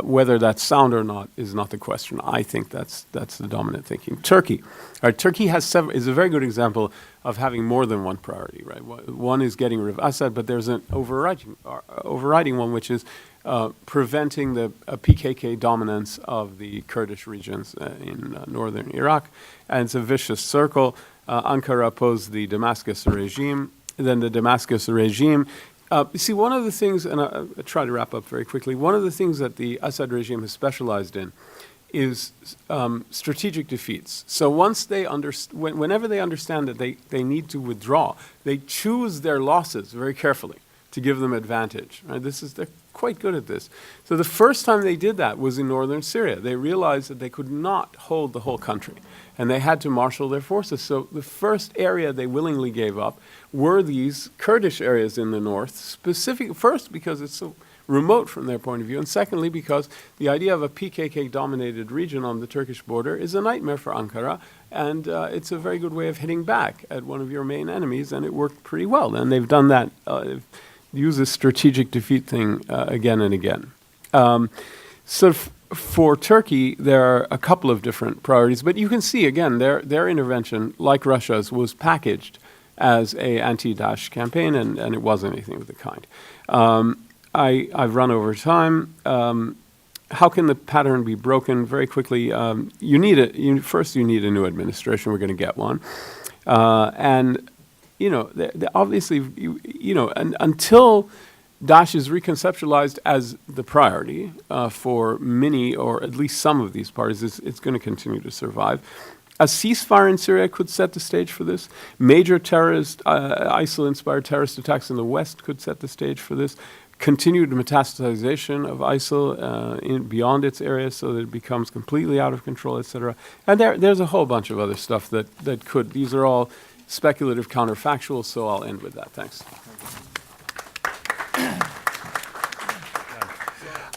Whether that's sound or not is not the question. I think that's the dominant thinking. Turkey. All right, Turkey is a very good example of having more than one priority. Right, one is getting rid of Assad, but there's an overriding one, which is preventing the PKK dominance of the Kurdish regions in northern Iraq. And it's a vicious circle. Ankara opposed the Damascus regime. Then the Damascus regime. See, one of the things, and I'll try to wrap up very quickly, one of the things that the Assad regime has specialized in is strategic defeats. So once whenever they understand that they need to withdraw, they choose their losses very carefully to give them advantage. Right? They're quite good at this. So the first time they did that was in northern Syria. They realized that they could not hold the whole country, and they had to marshal their forces. So the first area they willingly gave up were these Kurdish areas in the north, first because it's so remote from their point of view, and secondly because the idea of a PKK-dominated region on the Turkish border is a nightmare for Ankara, and it's a very good way of hitting back at one of your main enemies, and it worked pretty well. And they've done that, use this strategic defeat thing again and again. For Turkey, there are a couple of different priorities, but you can see, again, their intervention, like Russia's, was packaged as a anti-Daesh campaign, and it wasn't anything of the kind. I've run over time. How can the pattern be broken? Very quickly, first you need a new administration. We're going to get one. And, obviously, until Daesh is reconceptualized as the priority for many, or at least some of these parties, it's going to continue to survive. A ceasefire in Syria could set the stage for this. Major ISIL-inspired terrorist attacks in the West could set the stage for this. Continued metastasization of ISIL beyond its area so that it becomes completely out of control, etc. And there's a whole bunch of other stuff that could. These are all speculative counterfactuals, so I'll end with that. Thanks.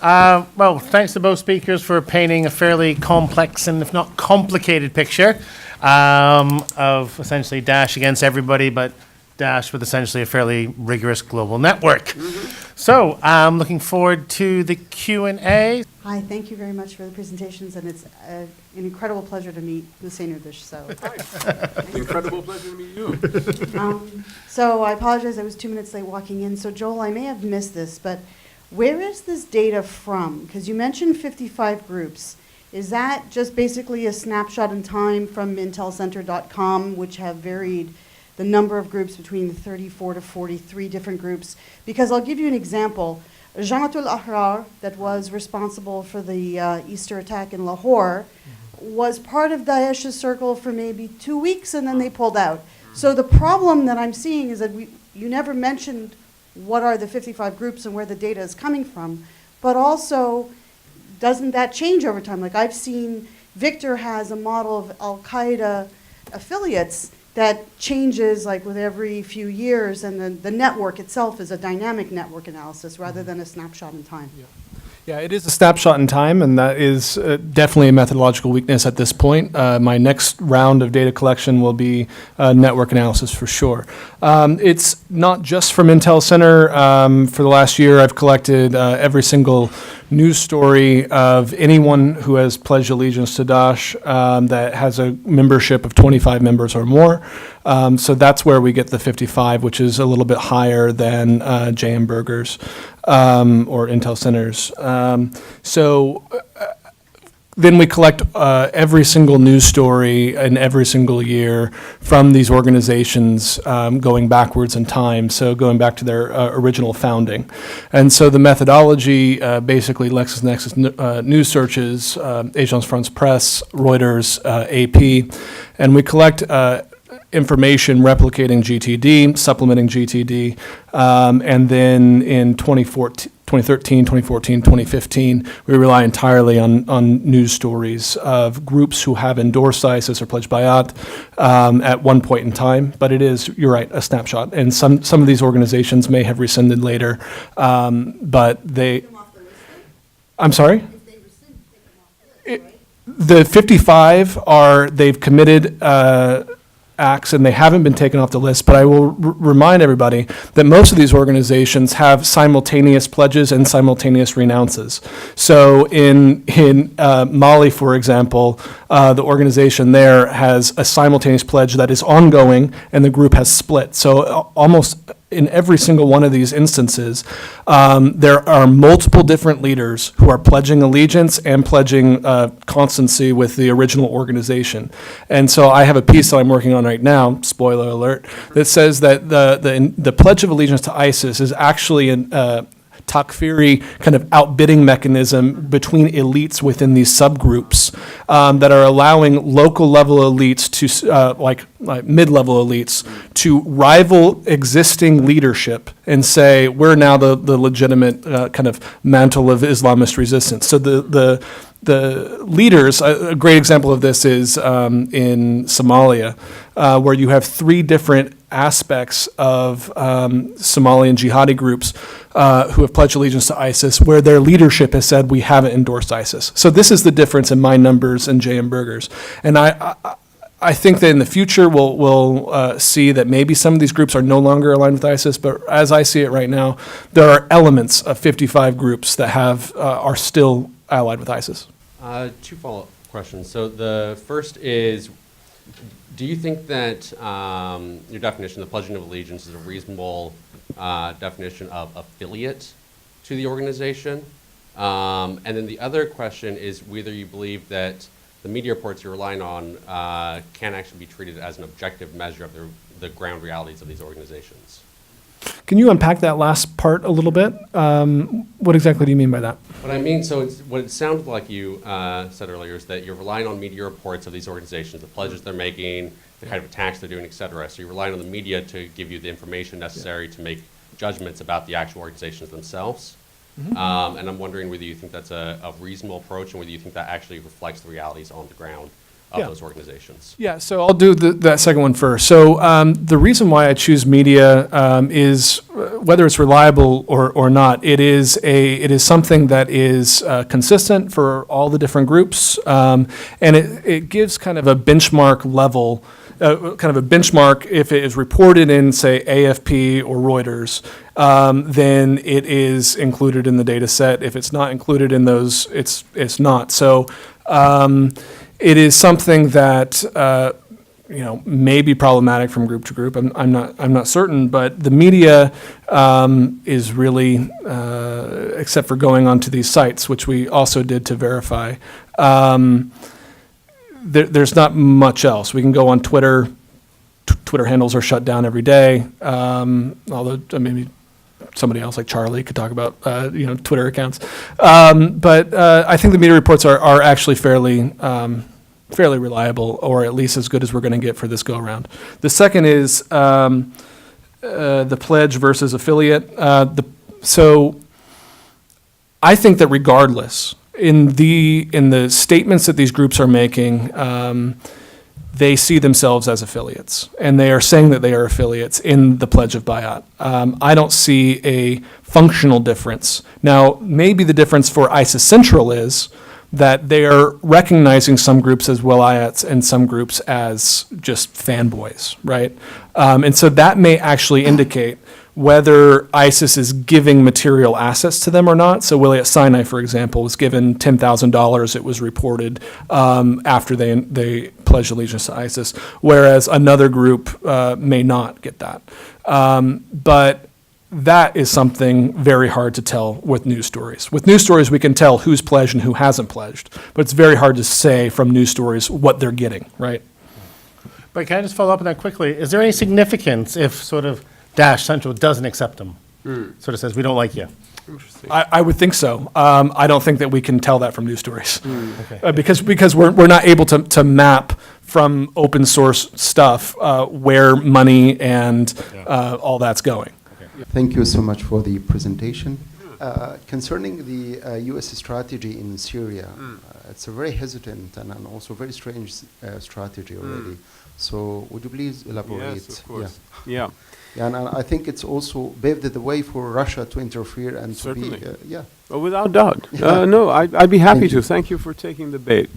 Well, thanks to both speakers for painting a fairly complex and, if not complicated, picture of essentially Daesh against everybody, but Daesh with essentially a fairly rigorous global network. Mm-hmm. So I'm looking forward to the Q&A. Hi, thank you very much for the presentations, and it's an incredible pleasure to meet Hussein Ibish. So, incredible pleasure to meet you. So I apologize, I was 2 minutes late walking in. So Joel, I may have missed this, but where is this data from? Because you mentioned 55 groups. Is that just basically a snapshot in time from intelcenter.com, which have varied the number of groups between 34 to 43 different groups? Because I'll give you an example. Jamatul Ahrar, that was responsible for the Easter attack in Lahore, was part of Daesh's circle for maybe 2 weeks, and then they pulled out. So the problem that I'm seeing is that you never mentioned what are the 55 groups and where the data is coming from, but also, doesn't that change over time? Like I've seen Victor has a model of Al-Qaeda affiliates that changes like with every few years, and the network itself is a dynamic network analysis rather than a snapshot in time. Yeah, it is a snapshot in time, and that is definitely a methodological weakness at this point. My next round of data collection will be network analysis for sure. It's not just from Intel Center. For the last year, I've collected every single news story of anyone who has pledged allegiance to Daesh that has a membership of 25 members or more. So that's where we get the 55, which is a little bit higher than JM Burgers or Intel Centers. Then we collect every single news story in every single year from these organizations going backwards in time, so going back to their original founding. And so the methodology, basically LexisNexis news searches, Agence France Presse, Reuters, AP, and we collect information replicating GTD, supplementing GTD, and then in 2013, 2014, 2015, we rely entirely on news stories of groups who have endorsed ISIS or pledged Bayat at one point in time. But it is, you're right, a snapshot. And some of these organizations may have rescinded later, but they... I'm sorry? The 55 they've committed acts, and they haven't been taken off the list, but I will remind everybody that most of these organizations have simultaneous pledges and simultaneous renounces. So in Mali, for example, the organization there has a simultaneous pledge that is ongoing, and the group has split. So almost in every single one of these instances, there are multiple different leaders who are pledging allegiance and pledging constancy with the original organization. And so I have a piece that I'm working on right now, spoiler alert, that says that the Pledge of Allegiance to ISIS is actually Takfiri kind of outbidding mechanism between elites within these subgroups that are allowing local level elites to, like mid-level elites, to rival existing leadership and say, we're now the legitimate kind of mantle of Islamist resistance. So the leaders, a great example of this is in Somalia, where you have three different aspects of Somalian jihadi groups who have pledged allegiance to ISIS, where their leadership has said, we haven't endorsed ISIS. So this is the difference in my numbers and J.M. Berger's. And I think that in the future we'll see that maybe some of these groups are no longer aligned with ISIS, but as I see it right now, there are elements of 55 groups that are still allied with ISIS. Two follow-up questions. So the first is, do you think that your definition, the pledging of allegiance, is a reasonable definition of affiliate to the organization? And then the other question is whether you believe that the media reports you're relying on can actually be treated as an objective measure of the ground realities of these organizations. Can you unpack that last part a little bit? What exactly do you mean by that? What I mean, so what it sounded like you said earlier is that you're relying on media reports of these organizations, the pledges they're making, the kind of attacks they're doing, et cetera. So you're relying on the media to give you the information necessary to make judgments about the actual organizations themselves. And I'm wondering whether you think that's a reasonable approach and whether you think that actually reflects the realities on the ground of those organizations. Yeah, so I'll do that second one first. So the reason why I choose media is whether it's reliable or not. It is something that is consistent for all the different groups, and it gives kind of a benchmark level. Kind of a benchmark if it is reported in, say, AFP or Reuters, then it is included in the data set. If it's not included in those, it's not. So it is something that may be problematic from group to group. I'm not certain, but the media is really, except for going onto these sites, which we also did to verify. There's not much else. We can go on Twitter. Twitter handles are shut down every day. Although maybe somebody else like Charlie could talk about Twitter accounts. But I think the media reports are actually fairly reliable, or at least as good as we're going to get for this go around. The second is the pledge versus affiliate. So I think that regardless, in the statements that these groups are making, they see themselves as affiliates, and they are saying that they are affiliates in the Pledge of Bayat. I don't see a functional difference. Now, maybe the difference for ISIS Central is that they are recognizing some groups as wilayats and some groups as just fanboys, right? And so that may actually indicate whether ISIS is giving material assets to them or not. So Wilayat Sinai, for example, was given $10,000, it was reported, after they pledged allegiance to ISIS, whereas another group may not get that. But that is something very hard to tell with news stories. With news stories, we can tell who's pledged and who hasn't pledged, but it's very hard to say from news stories what they're getting, right? But can I just follow up on that quickly? Is there any significance if sort of Daesh Central doesn't accept them? Sort of says, we don't like you. Interesting. I would think so. I don't think that we can tell that from news stories. Because we're not able to map from open source stuff where money and all that's going. Thank you so much for the presentation. Concerning the U.S. strategy in Syria, it's a very hesitant and also very strange strategy already. So would you please elaborate? Yes, of course. Yeah. And I think it's also paved the way for Russia to interfere and Certainly. to be, Well, without doubt. No, I'd be happy to. Thank you for taking the bait.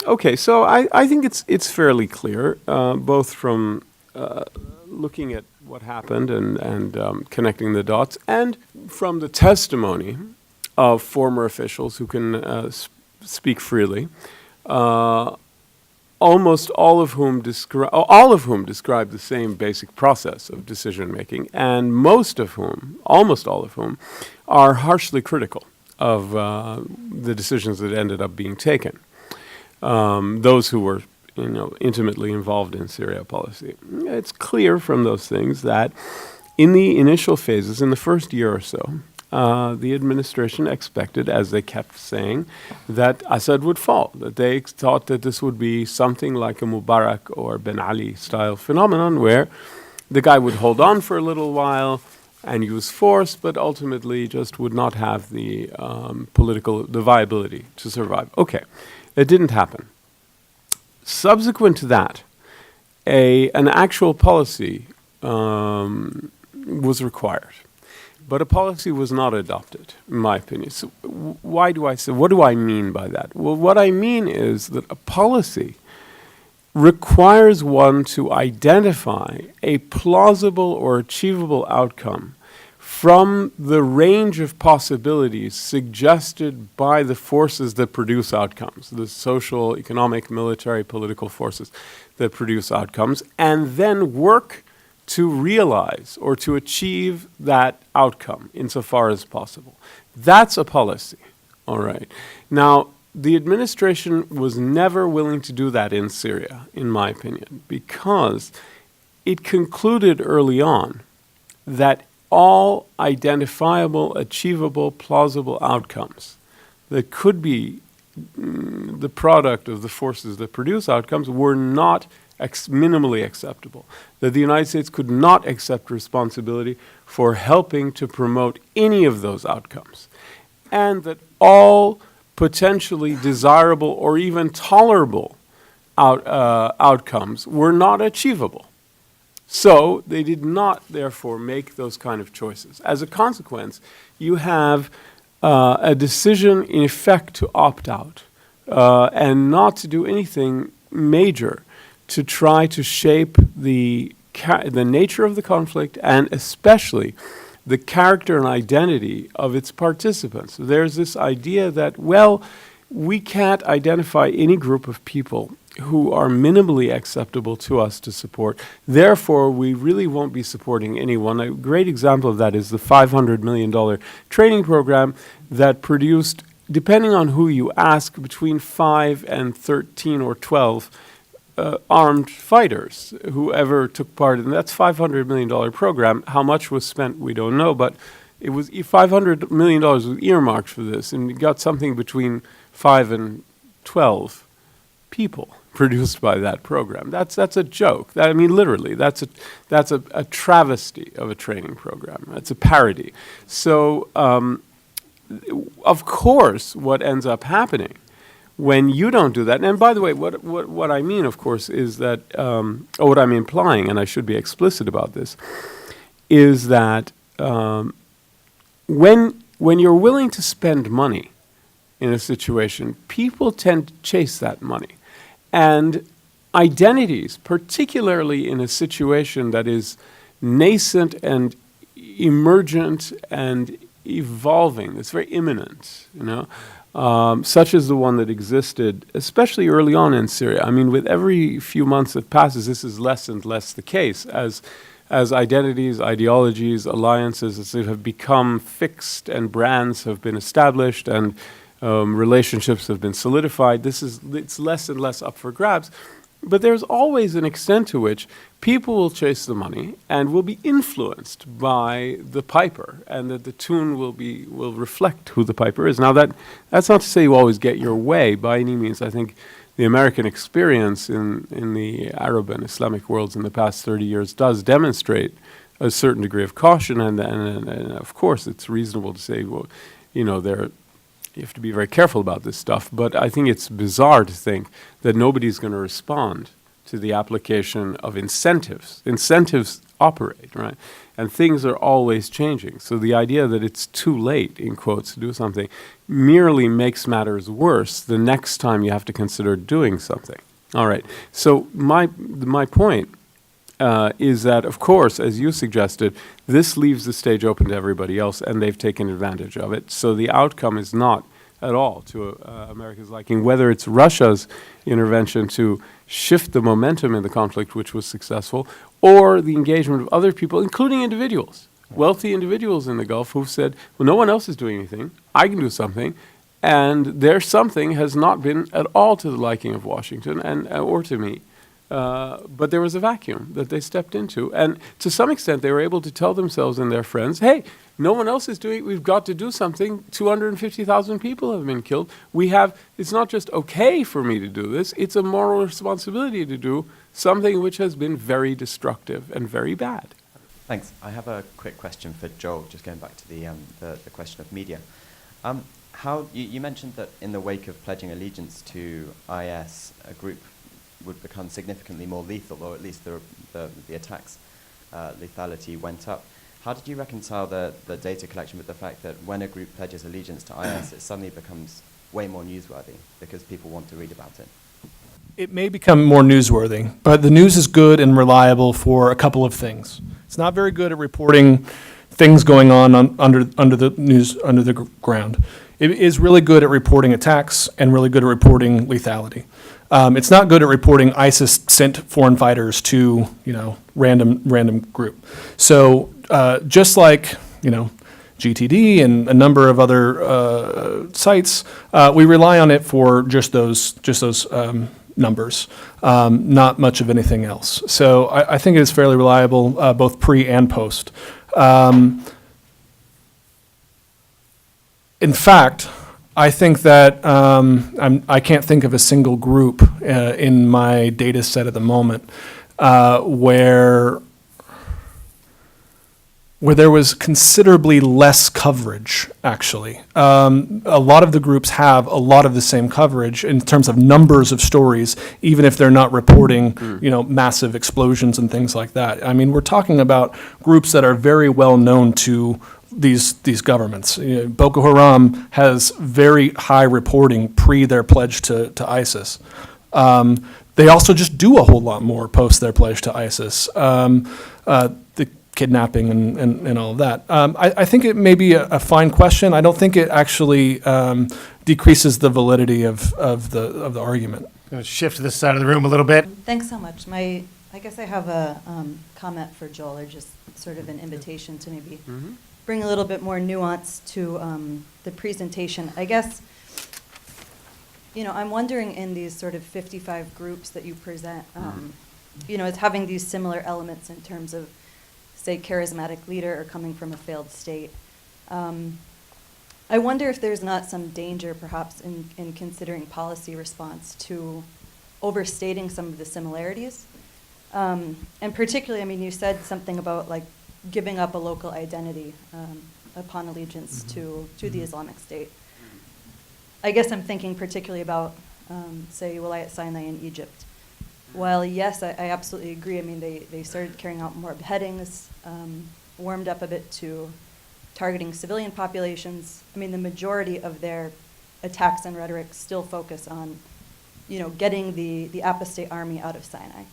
Okay, so I think it's fairly clear, both from looking at what happened and connecting the dots, and from the testimony of former officials who can speak freely, almost all of whom describe the same basic process of decision making, and almost all of whom, are harshly critical of the decisions that ended up being taken. Those who were intimately involved in Syria policy. It's clear from those things that in the initial phases, in the first year or so, the administration expected, as they kept saying, that Assad would fall, that they thought that this would be something like a Mubarak or Ben Ali style phenomenon where the guy would hold on for a little while and use force, but ultimately just would not have the the viability to survive. Okay, it didn't happen. Subsequent to that, an actual policy was required. But a policy was not adopted, in my opinion. So why do I say, what do I mean by that? Well, what I mean is that a policy requires one to identify a plausible or achievable outcome from the range of possibilities suggested by the forces that produce outcomes, the social, economic, military, political forces that produce outcomes, and then work to realize or to achieve that outcome insofar as possible. That's a policy, all right. Now, the administration was never willing to do that in Syria, in my opinion, because it concluded early on that all identifiable, achievable, plausible outcomes that could be the product of the forces that produce outcomes were not minimally acceptable, that the United States could not accept responsibility for helping to promote any of those outcomes, and that all potentially desirable or even tolerable outcomes were not achievable. So they did not, therefore, make those kind of choices. As a consequence, you have a decision, in effect, to opt out and not to do anything major to try to shape the nature of the conflict and especially the character and identity of its participants. There's this idea that, well, we can't identify any group of people who are minimally acceptable to us to support. Therefore, we really won't be supporting anyone. A great example of that is the $500 million training program that produced, depending on who you ask, between 5 and 13 or 12 armed fighters, whoever took part in that's $500 million program. How much was spent, we don't know, but it was $500 million was earmarked for this, and it got something between 5 and 12 people produced by that program. That's a joke. I mean, literally, that's a travesty of a training program. That's a parody. So, of course, what ends up happening when you don't do that, and by the way, what I mean, of course, is that, or what I'm implying, and I should be explicit about this, is that when you're willing to spend money in a situation, people tend to chase that money. And identities, particularly in a situation that is nascent and emergent and evolving, it's very imminent, you know, such as the one that existed, especially early on in Syria. I mean, with every few months that passes, this is less and less the case as identities, ideologies, alliances, as they have become fixed and brands have been established and relationships have been solidified. It's less and less up for grabs. But there's always an extent to which people will chase the money and will be influenced by the piper, and that the tune will reflect who the piper is. Now that's not to say you always get your way by any means. I think the American experience in the Arab and Islamic worlds in the past 30 years does demonstrate a certain degree of caution, and of course it's reasonable to say, well, you know, you have to be very careful about this stuff, but I think it's bizarre to think that nobody's going to respond to the application of incentives. Incentives operate, right? And things are always changing. So the idea that it's too late, in quotes, to do something merely makes matters worse the next time you have to consider doing something. All right. So my point is that, of course, as you suggested, this leaves the stage open to everybody else, and they've taken advantage of it. So the outcome is not at all to America's liking, whether it's Russia's intervention to shift the momentum in the conflict, which was successful, or the engagement of other people, including individuals, wealthy individuals in the Gulf who've said, well, no one else is doing anything, I can do something, and their something has not been at all to the liking of Washington and or to me. But there was a vacuum that they stepped into. And to some extent, they were able to tell themselves and their friends, hey, no one else is doing it. We've got to do something. 250,000 people have been killed. It's not just okay for me to do this. It's a moral responsibility to do something which has been very destructive and very bad. Thanks. I have a quick question for Joel, just going back to the question of media. You mentioned that in the wake of pledging allegiance to IS, a group would become significantly more lethal, or at least the attacks lethality went up. How did you reconcile the data collection with the fact that when a group pledges allegiance to IS, it suddenly becomes way more newsworthy because people want to read about it? It may become more newsworthy, but the news is good and reliable for a couple of things. It's not very good at reporting things going on under the ground. It is really good at reporting attacks and really good at reporting lethality. It's not good at reporting ISIS sent foreign fighters to, random group. So just like, GTD and a number of other sites, we rely on it for just those numbers, not much of anything else. So I think it is fairly reliable, both pre and post. In fact, I think that I can't think of a single group in my data set at the moment where there was considerably less coverage, actually. A lot of the groups have a lot of the same coverage in terms of numbers of stories, even if they're not reporting, massive explosions and things like that. I mean, we're talking about groups that are very well known to these governments. Boko Haram has very high reporting pre their pledge to ISIS. They also just do a whole lot more post their pledge to ISIS. The kidnapping and all of that. I think it may be a fine question. I don't think it actually decreases the validity of the argument. I'm going to shift to this side of the room a little bit. Thanks so much. I guess I have a comment for Joel, or just sort of an invitation to maybe bring a little bit more nuance to the presentation. I guess, I'm wondering in these sort of 55 groups that you present, as having these similar elements in terms of, say, charismatic leader or coming from a failed state. I wonder if there's not some danger, perhaps, in considering policy response to overstating some of the similarities. And particularly, you said something about, like, giving up a local identity upon allegiance to the Islamic State. I guess I'm thinking particularly about, say, Wilayat Sinai in Egypt. While, yes, I absolutely agree. They started carrying out more beheadings, warmed up a bit to targeting civilian populations. The majority of their attacks and rhetoric still focus on, getting the apostate army out of Sinai. Right.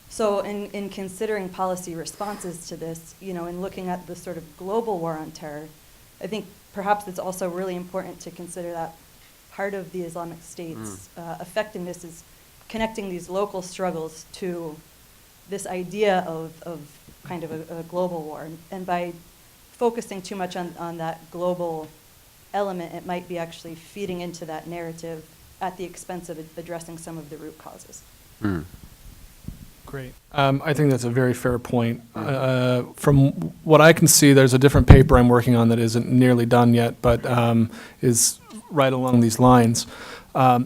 So in considering policy responses to this, and looking at the sort of global war on terror, I think perhaps it's also really important to consider that part of the Islamic State's effectiveness is connecting these local struggles to this idea of kind of a global war. And by focusing too much on that global element, it might be actually feeding into that narrative at the expense of addressing some of the root causes. Great. I think that's a very fair point. From what I can see, there's a different paper I'm working on that isn't nearly done yet, but is right along these lines.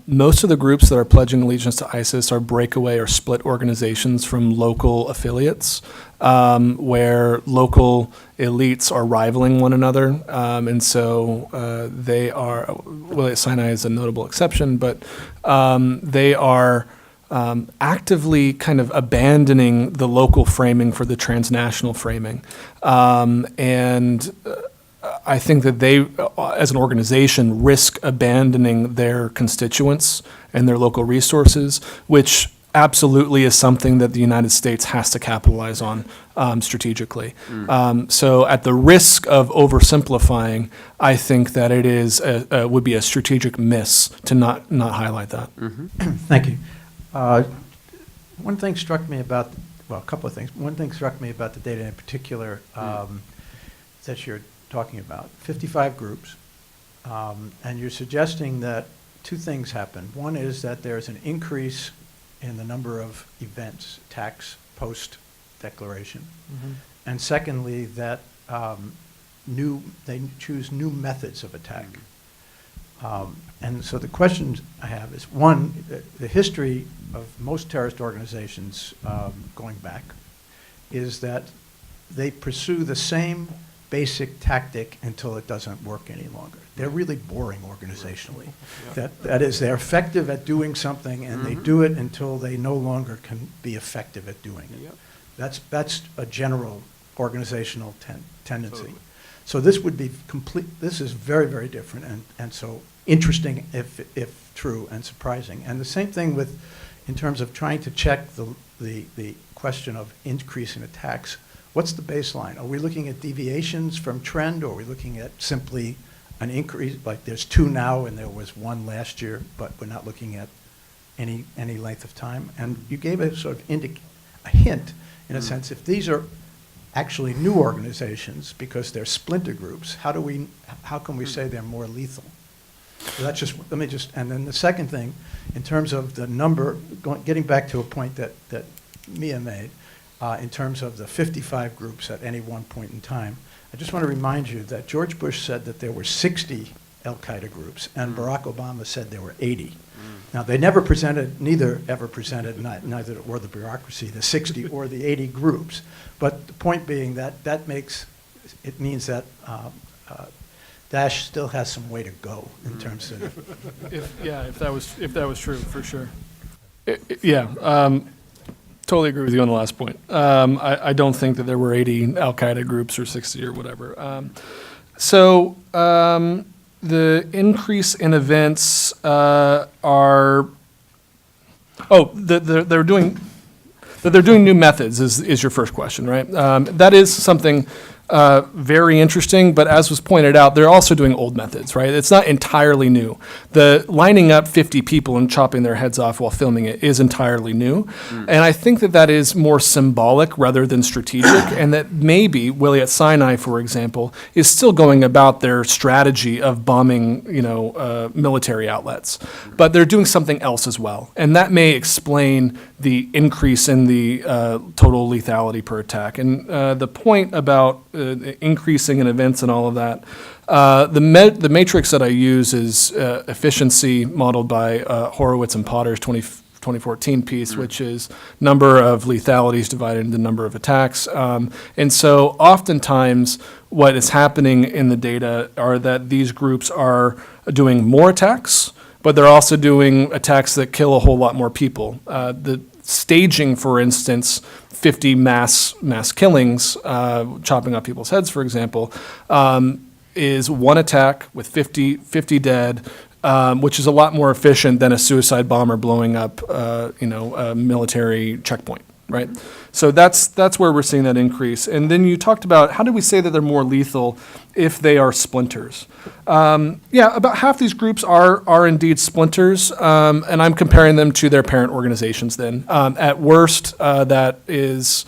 Most of the groups that are pledging allegiance to ISIS are breakaway or split organizations from local affiliates, where local elites are rivaling one another. And so they are, Wilayat Sinai is a notable exception, but they are actively kind of abandoning the local framing for the transnational framing. And I think that they, as an organization, risk abandoning their constituents and their local resources, which absolutely is something that the United States has to capitalize on strategically. So at the risk of oversimplifying, I think that it is would be a strategic miss to not highlight that. Thank you. One thing struck me about, well, a couple of things. One thing struck me about the data in particular that you're talking about, 55 groups, and you're suggesting that two things happen. One is that there's an increase in the number of events, attacks, post-declaration. And secondly, that they choose new methods of attack. And so the questions I have is, one, the history of most terrorist organizations going back is that they pursue the same basic tactic until it doesn't work any longer. They're really boring organizationally. That is, they're effective at doing something, and they do it until they no longer can be effective at doing it. That's a general organizational tendency. Totally. So this would be this is very, very different, and so interesting if true, and surprising. And the same thing in terms of trying to check the question of increasing attacks. What's the baseline? Are we looking at deviations from trend, or are we looking at simply an increase, like there's 2 now and there was 1 last year, but we're not looking at any length of time? And you gave a sort of a hint, in a sense, if these are actually new organizations because they're splinter groups, how can we say they're more lethal? So that's just, and then the second thing, in terms of the number, getting back to a point that Mia made, in terms of the 55 groups at any one point in time, I just want to remind you that George Bush said that there were 60 al-Qaeda groups, and Barack Obama said there were 80. Now, they never presented, neither ever presented, neither or the bureaucracy, the 60 or the 80 groups. But the point being that it means that Daesh still has some way to go in terms of. If that was true, for sure. Totally agree with you on the last point. I don't think that there were 80 al-Qaeda groups or 60 or whatever. The increase in events they're doing new methods is your first question, right? That is something very interesting, but as was pointed out, they're also doing old methods, right? It's not entirely new. The lining up 50 people and chopping their heads off while filming it is entirely new. And I think that is more symbolic rather than strategic, and that maybe Williat Sinai, for example, is still going about their strategy of bombing, military outlets. But they're doing something else as well, and that may explain the increase in the total lethality per attack. And the point about increasing in events and all of that, the matrix that I use is efficiency modeled by Horowitz and Potter's 2014 piece, which is number of lethalities divided into number of attacks. And so oftentimes what is happening in the data are that these groups are doing more attacks, but they're also doing attacks that kill a whole lot more people. The staging, for instance, 50 mass killings, chopping off people's heads, for example, is one attack with 50 dead, which is a lot more efficient than a suicide bomber blowing up, a military checkpoint, right? So that's where we're seeing that increase. And then you talked about, how do we say that they're more lethal if they are splinters? About half these groups are indeed splinters, and I'm comparing them to their parent organizations then. At worst, that is,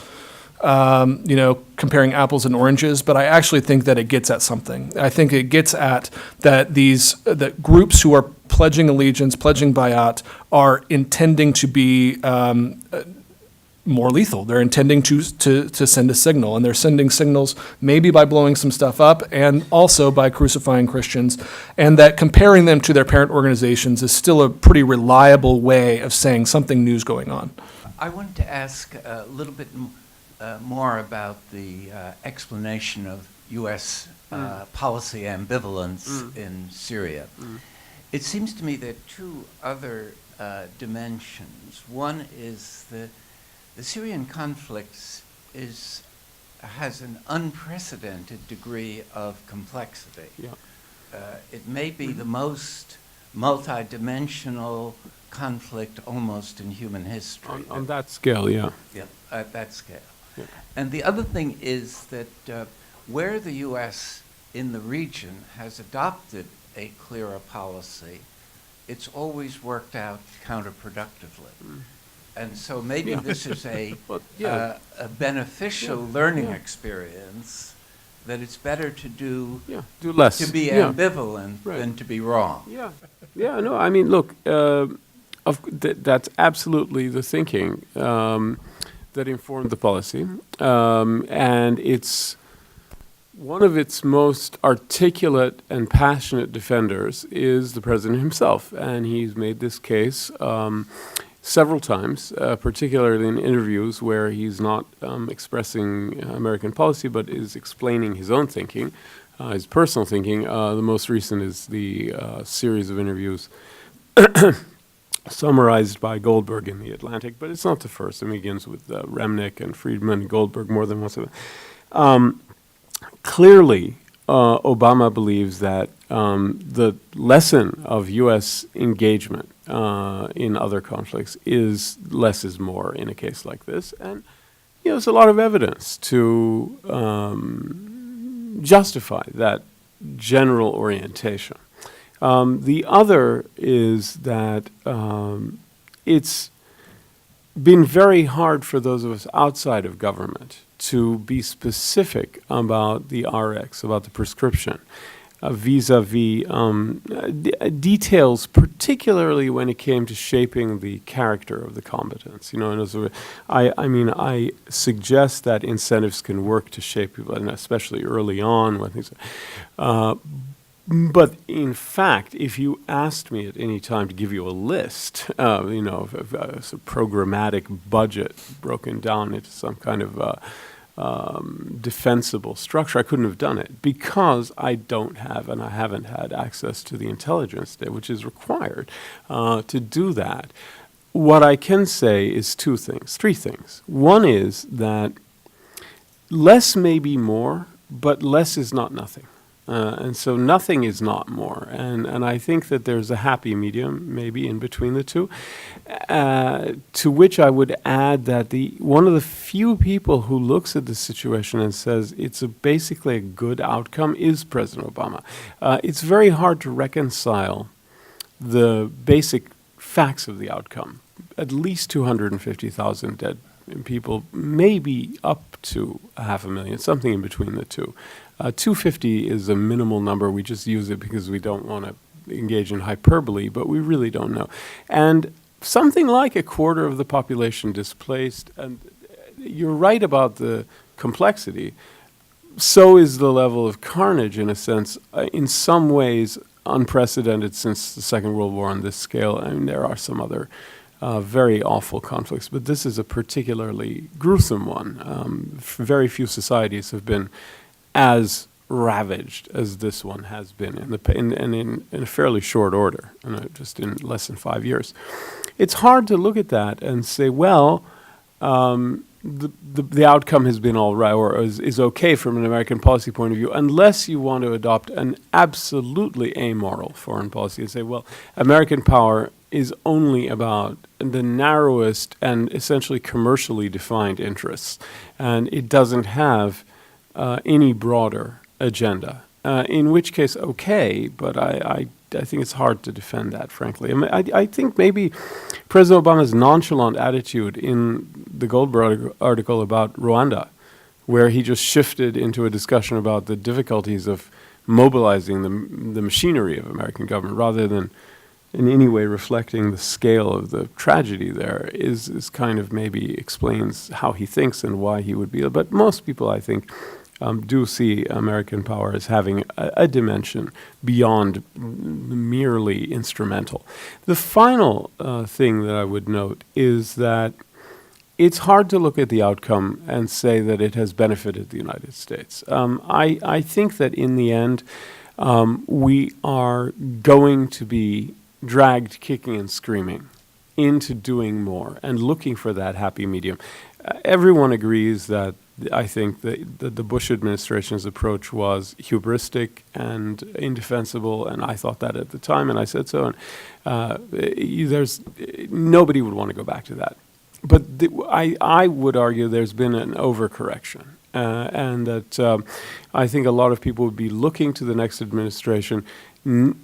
comparing apples and oranges, but I actually think that it gets at something. I think it gets at that that groups who are pledging allegiance, pledging bayat, are intending to be more lethal. They're intending to send a signal, and they're sending signals maybe by blowing some stuff up and also by crucifying Christians, and that comparing them to their parent organizations is still a pretty reliable way of saying something new's going on. I wanted to ask a little bit more about the explanation of U.S. Policy ambivalence in Syria. It seems to me there are 2 other dimensions. One is the Syrian conflict has an unprecedented degree of complexity. It may be the most multidimensional conflict almost in human history. On that scale, yeah. Yeah, at that scale. Yeah. And the other thing is that where the U.S. in the region has adopted a clearer policy, it's always worked out counterproductively. And so maybe this is a beneficial learning experience, that it's better to do less. To be ambivalent than to be wrong. No, I mean, look, That's absolutely the thinking that informed the policy, and it's one of its most articulate and passionate defenders is the president himself, and he's made this case several times, particularly in interviews where he's not expressing American policy, but is explaining his own thinking, his personal thinking. The most recent is the series of interviews summarized by Goldberg in The Atlantic, but it's not the first. It begins with Remnick and Friedman and Goldberg more than once. Clearly, Obama believes that the lesson of U.S. engagement in other conflicts is less is more in a case like this. And there's a lot of evidence to justify that general orientation. The other is that it's been very hard for those of us outside of government to be specific about the RX, about the prescription, vis-a-vis details, particularly when it came to shaping the character of the combatants. I suggest that incentives can work to shape people, and especially early on when things. But in fact, if you asked me at any time to give you a list, of a programmatic budget broken down into some kind of defensible structure, I couldn't have done it because I don't have and I haven't had access to the intelligence data, which is required to do that. What I can say is three things. One is that less may be more, but less is not nothing. And so nothing is not more. And I think that there's a happy medium maybe in between the two, to which I would add that one of the few people who looks at the situation and says it's basically a good outcome is President Obama. It's very hard to reconcile the basic facts of the outcome. At least 250,000 dead people, maybe up to 500,000, something in between the two. 250 is a minimal number. We just use it because we don't want to engage in hyperbole, but we really don't know. And something like a quarter of the population displaced, and you're right about the complexity. So is the level of carnage, in a sense, in some ways unprecedented since the Second World War on this scale. I mean, there are some other very awful conflicts, but this is a particularly gruesome one. Very few societies have been as ravaged as this one has been in a fairly short order, just in less than 5 years. It's hard to look at that and say, well, the outcome has been all right or is okay from an American policy point of view, unless you want to adopt an absolutely amoral foreign policy and say, well, American power is only about the narrowest and essentially commercially defined interests, and it doesn't have any broader agenda. In which case, okay, but I think it's hard to defend that, frankly. I think maybe President Obama's nonchalant attitude in the Goldberg article about Rwanda, where he just shifted into a discussion about the difficulties of mobilizing the machinery of American government, rather than in any way reflecting the scale of the tragedy there, is kind of maybe explains how he thinks and why he would be. But most people, I think, do see American power as having a dimension beyond merely instrumental. The final thing that I would note is that it's hard to look at the outcome and say that it has benefited the United States. I think that in the end, we are going to be dragged kicking and screaming into doing more and looking for that happy medium. Everyone agrees that I think that the Bush administration's approach was hubristic and indefensible, and I thought that at the time, and I said so. And nobody would want to go back to that. But I would argue there's been an overcorrection, and that I think a lot of people would be looking to the next administration.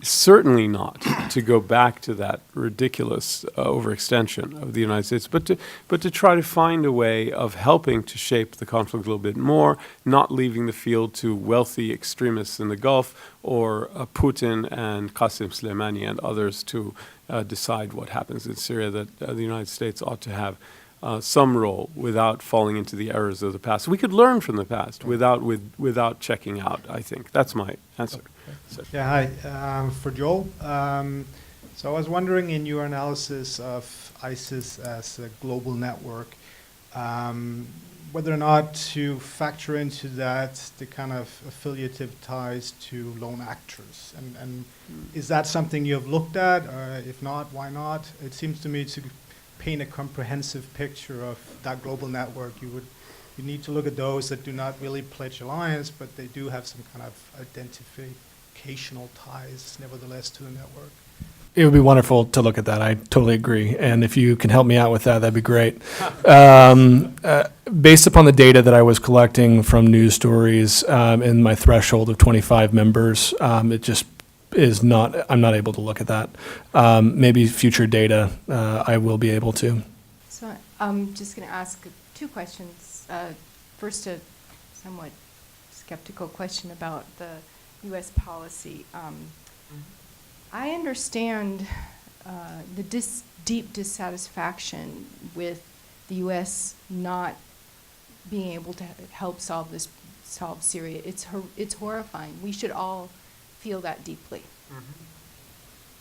Certainly not to go back to that ridiculous overextension of the United States, but to try to find a way of helping to shape the conflict a little bit more, not leaving the field to wealthy extremists in the Gulf or Putin and Qasem Soleimani and others to decide what happens in Syria, that the United States ought to have some role without falling into the errors of the past. We could learn from the past without checking out, I think. That's my answer. So. Yeah, hi. For Joel. So I was wondering, in your analysis of ISIS as a global network, whether or not to factor into that the kind of affiliative ties to lone actors. And is that something you have looked at? If not, why not? It seems to me to paint a comprehensive picture of that global network, you need to look at those that do not really pledge alliance, but they do have some kind of identificational ties, nevertheless, to the network. It would be wonderful to look at that. I totally agree. And if you can help me out with that, that'd be great. Based upon the data that I was collecting from news stories and my threshold of 25 members, it just is not, I'm not able to look at that. Maybe future data, I will be able to. So I'm just going to ask two questions. First, a somewhat skeptical question about the U.S. policy. I understand the deep dissatisfaction with the U.S. not being able to help solve Syria. It's horrifying. We should all feel that deeply.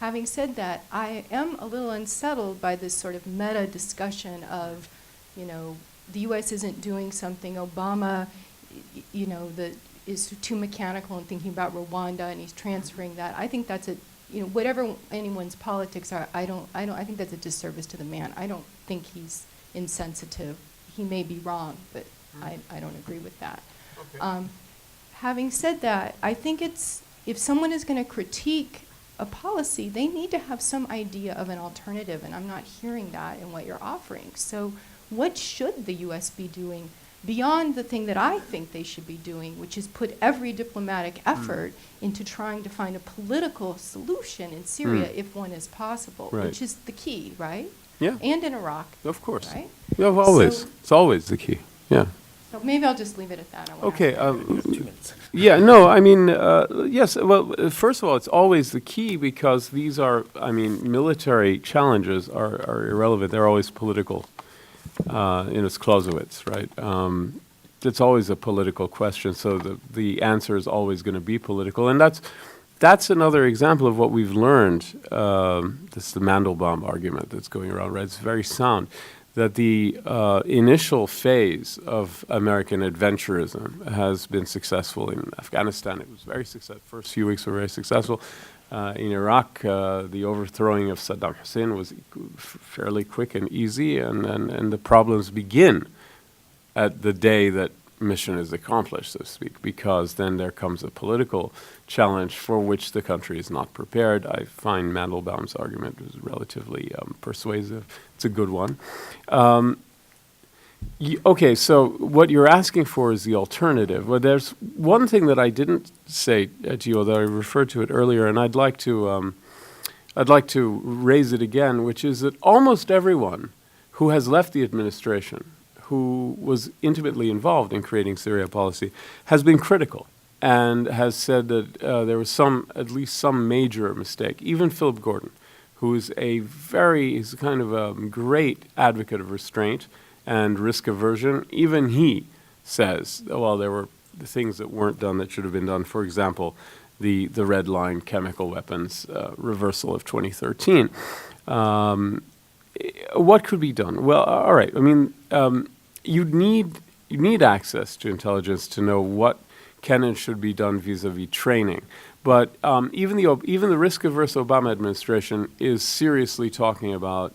Having said that, I am a little unsettled by this sort of meta discussion of, the U.S. isn't doing something. Obama, is too mechanical in thinking about Rwanda, and he's transferring that. I think that's whatever anyone's politics are, I think that's a disservice to the man. I don't think he's insensitive. He may be wrong, but I don't agree with that. Okay. Having said that, I think if someone is going to critique a policy, they need to have some idea of an alternative, and I'm not hearing that in what you're offering. So what should the U.S. be doing beyond the thing that I think they should be doing, which is put every diplomatic effort into trying to find a political solution in Syria if one is possible, which is the key, right? Yeah. And in Iraq. Of course. Right? Yeah, always. It's always the key. Yeah. So maybe I'll just leave it at that. Okay. 2 minutes. Yeah, no, I mean, yes, well, first of all, it's always the key because these are, military challenges are irrelevant. They're always political. It's Clausewitz, right? It's always a political question, so the answer is always going to be political. And that's another example of what we've learned. This is the Mandelbaum argument that's going around, right? It's very sound. That the initial phase of American adventurism has been successful in Afghanistan. It was very successful. First few weeks were very successful. In Iraq, the overthrowing of Saddam Hussein was fairly quick and easy, and the problems begin at the day that mission is accomplished, so to speak, because then there comes a political challenge for which the country is not prepared. I find Mandelbaum's argument was relatively persuasive. It's a good one. Okay, so what you're asking for is the alternative. Well, there's one thing that I didn't say to you, although I referred to it earlier, and I'd like to raise it again, which is that almost everyone who has left the administration, who was intimately involved in creating Syria policy, has been critical and has said that there was at least some major mistake. Even Philip Gordon, who is he's kind of a great advocate of restraint and risk aversion, even he says, well, there were things that weren't done that should have been done. For example, the red line chemical weapons reversal of 2013. What could be done? Well, all right. You'd need access to intelligence to know what can and should be done vis-a-vis training. But even the risk-averse Obama administration is seriously talking about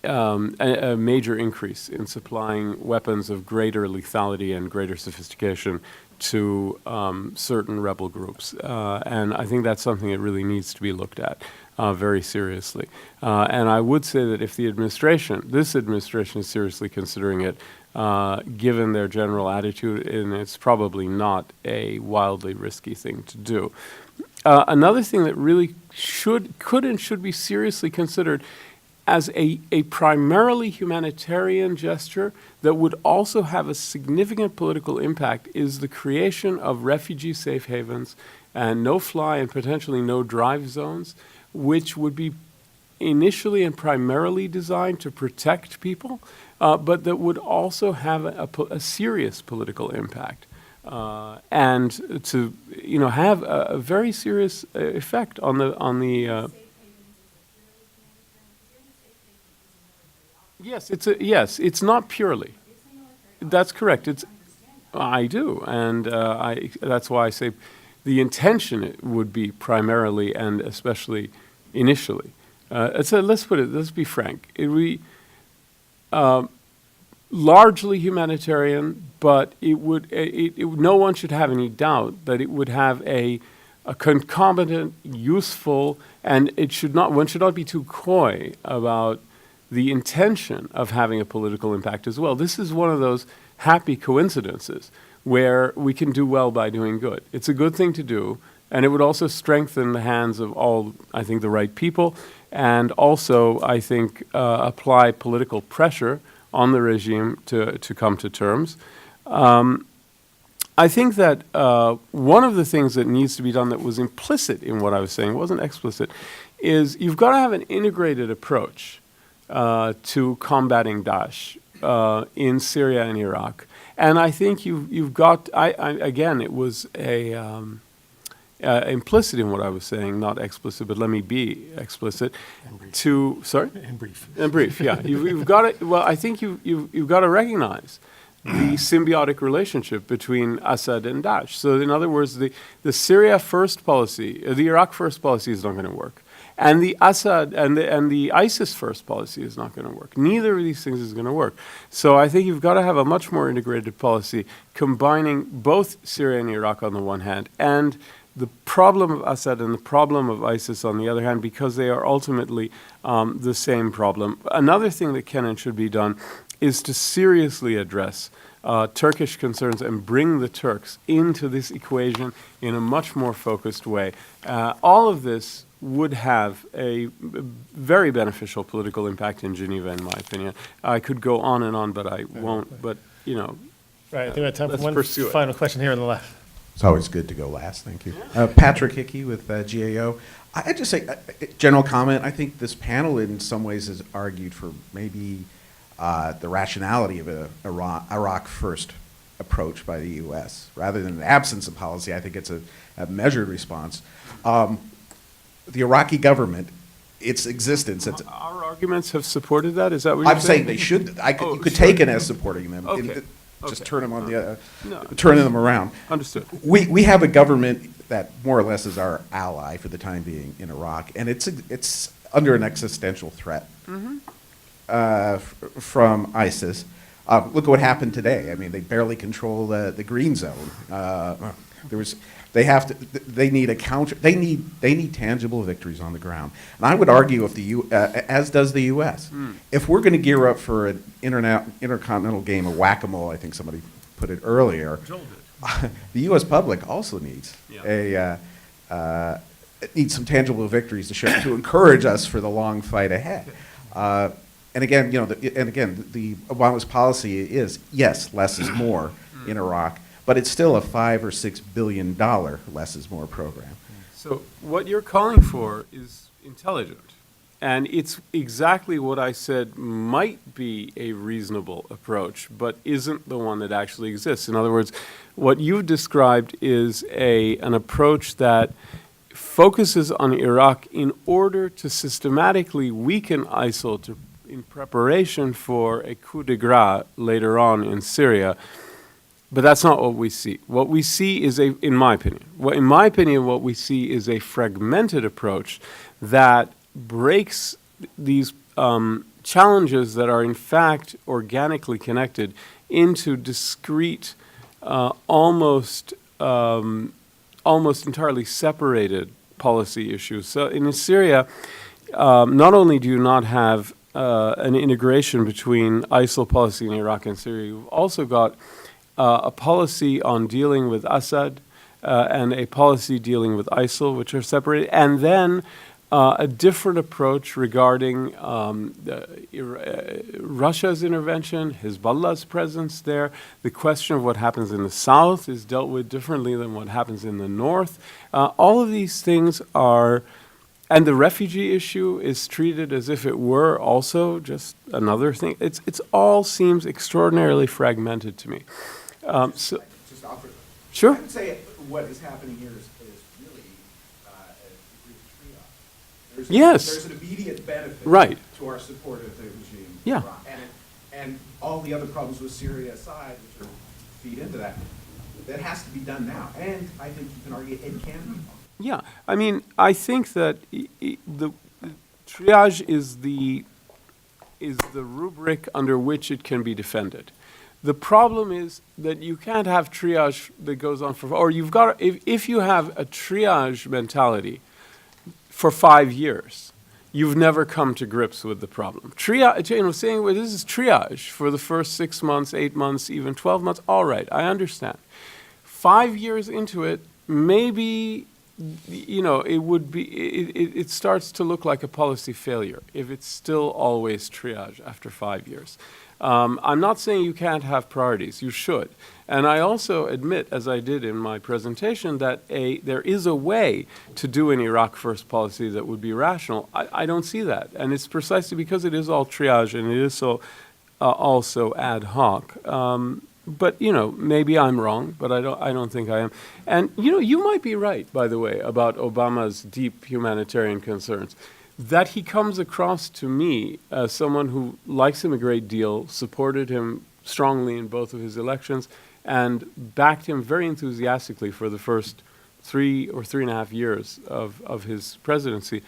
a major increase in supplying weapons of greater lethality and greater sophistication to certain rebel groups. And I think that's something that really needs to be looked at very seriously. And I would say that if this administration is seriously considering it, given their general attitude, and it's probably not a wildly risky thing to do. Another thing that really could and should be seriously considered as a primarily humanitarian gesture that would also have a significant political impact is the creation of refugee safe havens and no-fly and potentially no-drive zones, which would be initially and primarily designed to protect people, but that would also have a serious political impact. And to have a very serious effect on the yes, it's not purely. That's correct. I do, and that's why I say the intention would be primarily and especially initially. So let's be frank. It would be largely humanitarian, but no one should have any doubt that it would have a concomitant, useful, and one should not be too coy about the intention of having a political impact as well. This is one of those happy coincidences where we can do well by doing good. It's a good thing to do, and it would also strengthen the hands of all, I think, the right people, and also, I think, apply political pressure on the regime to come to terms. I think that one of the things that needs to be done that was implicit in what I was saying, wasn't explicit, is you've got to have an integrated approach to combating Daesh in Syria and Iraq. And I think you've got, again, it was implicit in what I was saying, not explicit, but let me be explicit. Sorry? In brief. In brief, yeah. You've got to, well, I think you've got to recognize the symbiotic relationship between Assad and Daesh. So in other words, the Syria first policy, the Iraq first policy is not going to work. And the Assad and the ISIS first policy is not going to work. Neither of these things is going to work. So I think you've got to have a much more integrated policy combining both Syria and Iraq on the one hand and the problem of Assad and the problem of ISIS on the other hand, because they are ultimately the same problem. Another thing that can and should be done is to seriously address Turkish concerns and bring the Turks into this equation in a much more focused way. All of this would have a very beneficial political impact in Geneva, in my opinion. I could go on, but I won't. But, Right, I think we have time for let's one pursue it. final question here on the left. It's always good to go last. Thank you. Patrick Hickey with GAO. I just say, general comment, I think this panel in some ways has argued for maybe the rationality of an Iraq first approach by the U.S. Rather than an absence of policy, I think it's a measured response. The Iraqi government, its existence. Our arguments have supported that? Is that what you're I'm saying they should. You could take it as supporting them. Okay. Just turn them on the No. turning them around. Understood. We have a government that more or less is our ally for the time being in Iraq, and it's under an existential threat from ISIS. Look at what happened today. I mean, they barely control the green zone. They need a counter. They need tangible victories on the ground. And I would argue, as does the U.S., if we're going to gear up for an intercontinental game of whack-a-mole, I think somebody put it earlier, the U.S. public also needs needs some tangible victories to encourage us for the long fight ahead. And again, the Obama's policy is yes, less is more in Iraq. But it's still a $5 or $6 billion less is more program. So what you're calling for is intelligent. And it's exactly what I said might be a reasonable approach, but isn't the one that actually exists. In other words, what you've described is an approach that focuses on Iraq in order to systematically weaken ISIL in preparation for a coup de grace later on in Syria. But that's not what we see. What we see is in my opinion, what we see is a fragmented approach that breaks these challenges that are in fact organically connected into discrete, almost entirely separated policy issues. So in Syria, not only do you not have an integration between ISIL policy in Iraq and Syria, you've also got a policy on dealing with Assad and a policy dealing with ISIL, which are separated, and then a different approach regarding Russia's intervention, Hezbollah's presence there. The question of what happens in the south is dealt with differently than what happens in the north. All of these things are And the refugee issue is treated as if it were also just another thing. It's all seems extraordinarily fragmented to me. So, Just offer. Sure. I would say what is happening here is really a degree of triage. Yes. There's an immediate benefit Right. to our support of the regime. Yeah. And all the other problems with Syria aside, which feed into that, that has to be done now. And I think you can argue it can be done. Yeah, I mean, I think that the triage is the rubric under which it can be defended. The problem is that you can't have triage that goes on for, or you've got, if you have a triage mentality for 5 years, you've never come to grips with the problem. Triage, saying, well, this is triage for the first 6 months, 8 months, even 12 months, all right, I understand. 5 years into it, maybe it would be, it starts to look like a policy failure if it's still always triage after 5 years. I'm not saying you can't have priorities, you should. And I also admit, as I did in my presentation, that there is a way to do an Iraq first policy that would be rational. I don't see that. And it's precisely because it is all triage and it is so also ad hoc. But maybe I'm wrong, but I don't think I am. And you might be right, by the way, about Obama's deep humanitarian concerns. That he comes across to me as someone who likes him a great deal, supported him strongly in both of his elections, and backed him very enthusiastically for the first 3 or 3.5 years of his presidency.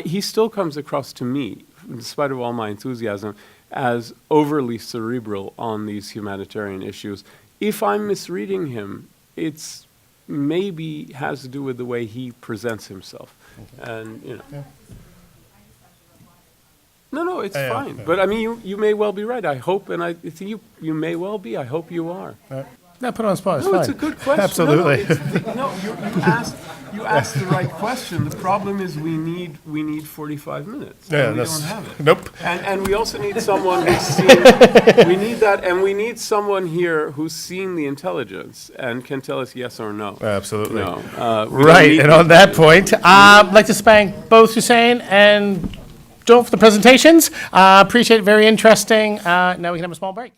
He still comes across to me, in spite of all my enthusiasm, as overly cerebral on these humanitarian issues. If I'm misreading him, it's maybe has to do with the way he presents himself. And, Yeah. No, it's Yeah, fine. yeah. But I mean, you may well be right. I hope, and I think you may well be. I hope you are. No, put it on the spot. It's No, fine. it's a good question. Absolutely. You asked the right question. The problem is we need 45 minutes. Yeah, and we that's- don't have it. nope. And we also need someone who's seen. We need that, and we need someone here who's seen the intelligence and can tell us yes or no. Absolutely. No. We don't Right, need and on that point, I'd like to thank both Hussein and Joel for the presentations. Appreciate it, very interesting. Now we can have a small break.